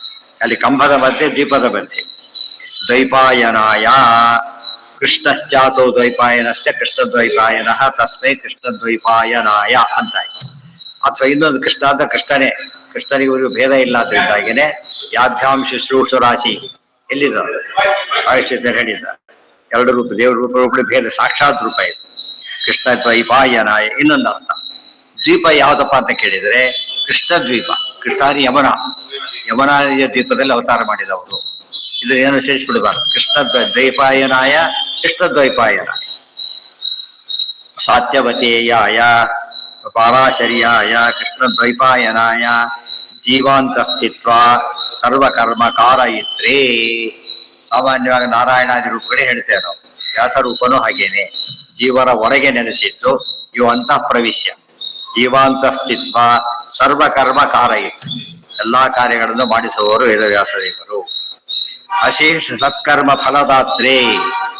ಅಲ್ಲಿ ಕಂಬದ ಮಧ್ಯೆ, ದ್ವೀಪದ ಮಧ್ಯೆ. ದ್ವೈಪಾಯನಾಯ ಕೃಷ್ಣಶ್ಚಾಸೌ ದ್ವೈಪಾಯನಶ್ಚ ಕೃಷ್ಣ ದ್ವೈಪಾಯನ ತಸ್ಮೈ ಕೃಷ್ಣ ದ್ವೈಪಾಯನಾಯ ಅಂತ ಆಯ್ತು. ಅಥವಾ ಇನ್ನೊಂದು ಕೃಷ್ಣ ಅಂತ ಕೃಷ್ಣನೇ, ಕೃಷ್ಣನಿಗೆ ಇವರಿಗೂ ಭೇದ ಇಲ್ಲ. ಅದರಿಂದಾಗಿನೇ ಯಾಭ್ಯಾಂ ಶುಶ್ರೂಷು ರಾಶಿ ಎಲ್ಲಿದ ಆಯುಷ್ಯತೆ ಹೇಳಿದ. ಎರಡು ರೂಪ, ದೇವ್ರ ರೂಪ ಭೇದ, ಸಾಕ್ಷಾತ್ ರೂಪ ಇದು ಕೃಷ್ಣ ದ್ವೈಪಾಯನಾಯ. ಇನ್ನೊಂದು ಅರ್ಥ ದ್ವೀಪ ಯಾವ್ದಪ್ಪ ಅಂತ ಕೇಳಿದ್ರೆ ಕೃಷ್ಣ ದ್ವೀಪ. ಕೃಷ್ಣಾನಿ ಯಮುನಾ, ಯಮುನಾ ನದಿಯ ದ್ವೀಪದಲ್ಲಿ ಅವತಾರ ಮಾಡಿದವರು. ಇದು ಏನು ಸೇರಿಸ್ಬಿಡಬಾರ್ದು. ಕೃಷ್ಣ ದ್ವೈಪಾಯನಾಯ, ಕೃಷ್ಣ ದ್ವೈಪಾಯನಾಯ. ಸಾತ್ಯವತೇಯಾಯ ಪರಾಶರ್ಯಾಯ ಕೃಷ್ಣ ದ್ವೈಪಾಯನಾಯ ಜೀವಾಂತಸ್ಥಿತ್ವ ಸರ್ವಕರ್ಮ ಕಾರಯಿತ್ರೆ. ಸಾಮಾನ್ಯವಾಗಿ ನಾರಾಯಣಾದಿ ರೂಪಗಳೇ ಹೇಳ್ತೇವೆ ನಾವು. ವ್ಯಾಸರೂಪನೂ ಹಾಗೇನೆ, ಜೀವರ ಹೊರಗೆ ನೆಲೆಸಿದ್ದು. ಇವು ಅಂತಃ ಪ್ರವಿಶ್ಯ. ಜೀವಾಂತಸ್ಥಿತ್ವ ಸರ್ವಕರ್ಮ ಕಾರಯಿತ್, ಎಲ್ಲಾ ಕಾರ್ಯಗಳನ್ನು ಮಾಡಿಸುವವರು ವೇದವ್ಯಾಸದೇವರು. ಅಶೇಷ ಸತ್ಕರ್ಮ ಫಲದಾತ್ರೆ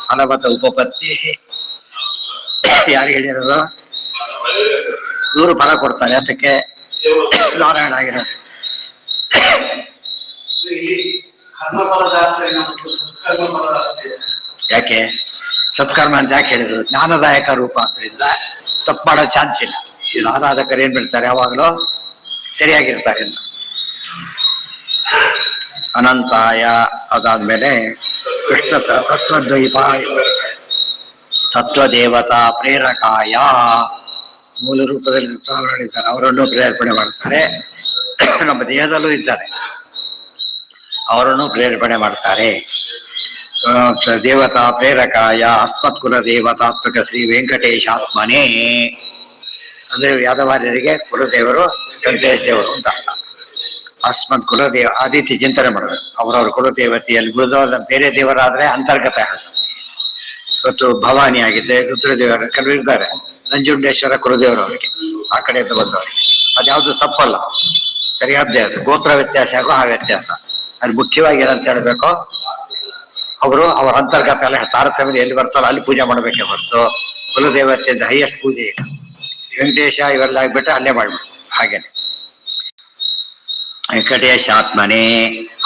ಫಲವತ ಉಪಪತ್ತಿ. ಯಾರಿಗೆ ಹೇಳಿರೋದು? ಇವರು ಫಲ ಕೊಡ್ತಾರೆ. ಅದಕ್ಕೆ ನಾರಾಯಣ ಆಗಿರೋದು. ಯಾಕೆ ಸತ್ಕರ್ಮ ಅಂತ ಯಾಕೆ ಹೇಳಿದ್ರು? ಜ್ಞಾನದಾಯಕ ರೂಪ ಆದ್ದರಿಂದ ತಪ್ಪು ಮಾಡೋ ಚಾನ್ಸ್ ಇಲ್ಲ. ಇದು ಆರಾಧಕರು ಏನ್ ಬಿಡ್ತಾರೆ, ಯಾವಾಗಲೂ ಸರಿಯಾಗಿರ್ತಾರೆ ಅಂತ. ಅನಂತಾಯ ಅದಾದ್ಮೇಲೆ ಕೃಷ್ಣ ತತ್ವದ್ವೈಪಾಯ ತತ್ವದೇವತಾ ಪ್ರೇರಕಾಯ. ಮೂಲ ರೂಪದಲ್ಲಿ ಹೇಳಿದ್ದಾರೆ, ಅವರನ್ನು ಪ್ರೇರೇಪಣೆ ಮಾಡ್ತಾರೆ. ನಮ್ಮ ದೇಹದಲ್ಲೂ ಇದ್ದಾರೆ, ಅವರನ್ನು ಪ್ರೇರೇಪಣೆ ಮಾಡ್ತಾರೆ. ದೇವತಾ ಪ್ರೇರಕಾಯ ಅಸ್ಮತ್ ಕುಲ ದೇವತಾತ್ಮಕ ಶ್ರೀ ವೆಂಕಟೇಶಾತ್ಮನೇ. ಅಂದ್ರೆ ಯಾದವಾರ್ಯರಿಗೆ ಕುಲದೇವರು ವೆಂಕಟೇಶ ದೇವರು ಅಂತ ಅರ್ಥ. ಅಸ್ಮತ್ ಕುಲದೇವ ಆದಿತ್ಯ ಚಿಂತನೆ ಮಾಡಬೇಕು. ಅವರವ್ರ ಕುಲದೇವತೆಯಲ್ಲಿ ಗುರುದವ ಬೇರೆ ದೇವರಾದ್ರೆ ಅಂತರ್ಗತ. ಇವತ್ತು ಭವಾನಿ ಆಗಿದೆ, ರುದ್ರದೇವರ ಕೆಲವರು ಇದ್ದಾರೆ. ನಂಜುಂಡೇಶ್ವರ ಕುಲದೇವರು ಅವರಿಗೆ, ಆ ಕಡೆಯಿಂದ ಬಂದವರಿಗೆ. ಅದ್ಯಾವುದು ತಪ್ಪಲ್ಲ, ಸರಿಯಾದ್ದೇ ಅದು. ಗೋತ್ರ ವ್ಯತ್ಯಾಸ ಆಗೋ ಆ ವ್ಯತ್ಯಾಸ. ಅದು ಮುಖ್ಯವಾಗಿ ಏನಂತ ಹೇಳ್ಬೇಕು, ಅವರು ಅವರ ಅಂತರ್ಗತ ಎಲ್ಲ ತಾರತಮ್ಯ ಎಲ್ಲಿ ಬರ್ತಾರೋ ಅಲ್ಲಿ ಪೂಜೆ ಮಾಡಬೇಕೇ ಹೊರತು ಕುಲದೇವತೆಯಿಂದ ಹೈಯೆಸ್ಟ್ ಪೂಜೆ ಇಲ್ಲ. ವೆಂಕಟೇಶ ಇವೆಲ್ಲ ಆಗ್ಬಿಟ್ಟು ಅಲ್ಲೇ ಮಾಡ್ಬಿಟ್ಟು ಹಾಗೇನೆ. ವೆಂಕಟೇಶಾತ್ಮನೇ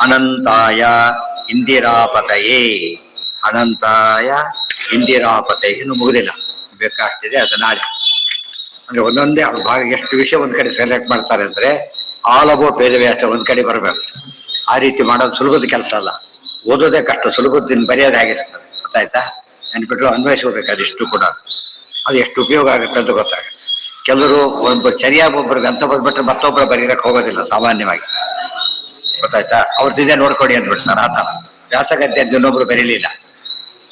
ಅನಂತಾಯ ಇಂದಿರಾಪತಯೇ, ಅನಂತಾಯ ಇಂದಿರಾಪತಯೇ ಇನ್ನು ಮುಗುದಿಲ್ಲ, ಬೇಕಾಗ್ತಿದೆ ಅದು ನಾಳೆ. ಅಂದ್ರೆ ಒಂದೊಂದೇ ಅವ್ರ ಭಾಗ ಎಷ್ಟು ವಿಷಯ ಒಂದ್ ಕಡೆ ಸೆಲೆಕ್ಟ್ ಮಾಡ್ತಾರೆ ಅಂದ್ರೆ ಆಲ್ ಅಬೌಟ್ ವೇದವ್ಯಾಸ ಒಂದ್ ಕಡೆ ಬರಬೇಕು. ಆ ರೀತಿ ಮಾಡೋದು ಸುಲಭದ ಕೆಲಸ ಅಲ್ಲ, ಓದೋದೇ ಕಷ್ಟ, ಸುಲಭದಿಂದ ಬರೆಯೋದೇ ಆಗಿರ್ತದೆ. ಗೊತ್ತಾಯ್ತಾ? ನೆನ್ಬಿಟ್ಟು ಅನ್ವಯಿಸ್ಕೋಬೇಕು ಅದಿಷ್ಟು ಕೂಡ, ಅದು ಎಷ್ಟು ಉಪಯೋಗ ಆಗುತ್ತೆ ಅಂತ ಗೊತ್ತಾಗುತ್ತೆ. ಕೆಲವರು ಒಂದು ಸರಿಯಾಗಿ ಒಬ್ಬರಿಗೆ ಅಂತ ಬಂದ್ಬಿಟ್ರೆ ಮತ್ತೊಬ್ಬರು ಬರೀರಕ್ಕೆ ಹೋಗೋದಿಲ್ಲ ಸಾಮಾನ್ಯವಾಗಿ. ಗೊತ್ತಾಯ್ತಾ? ಅವ್ರದ್ದಿದೆ ನೋಡ್ಕೊಡಿ ಅಂದ್ಬಿಡ್ತಾರೆ. ಆ ತರ ವ್ಯಾಸಗದ್ದೆ ಅಂತ ಇನ್ನೊಬ್ರು ಬರೀಲಿಲ್ಲ,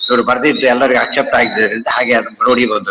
ಇವರು ಬರೆದಿದ್ದು ಎಲ್ಲರಿಗೂ ಅಕ್ಸೆಪ್ಟ್ ಆಗಿದ್ದರಿಂದ ಹಾಗೆ ಅದು ನೋಡಿ ಬಂದು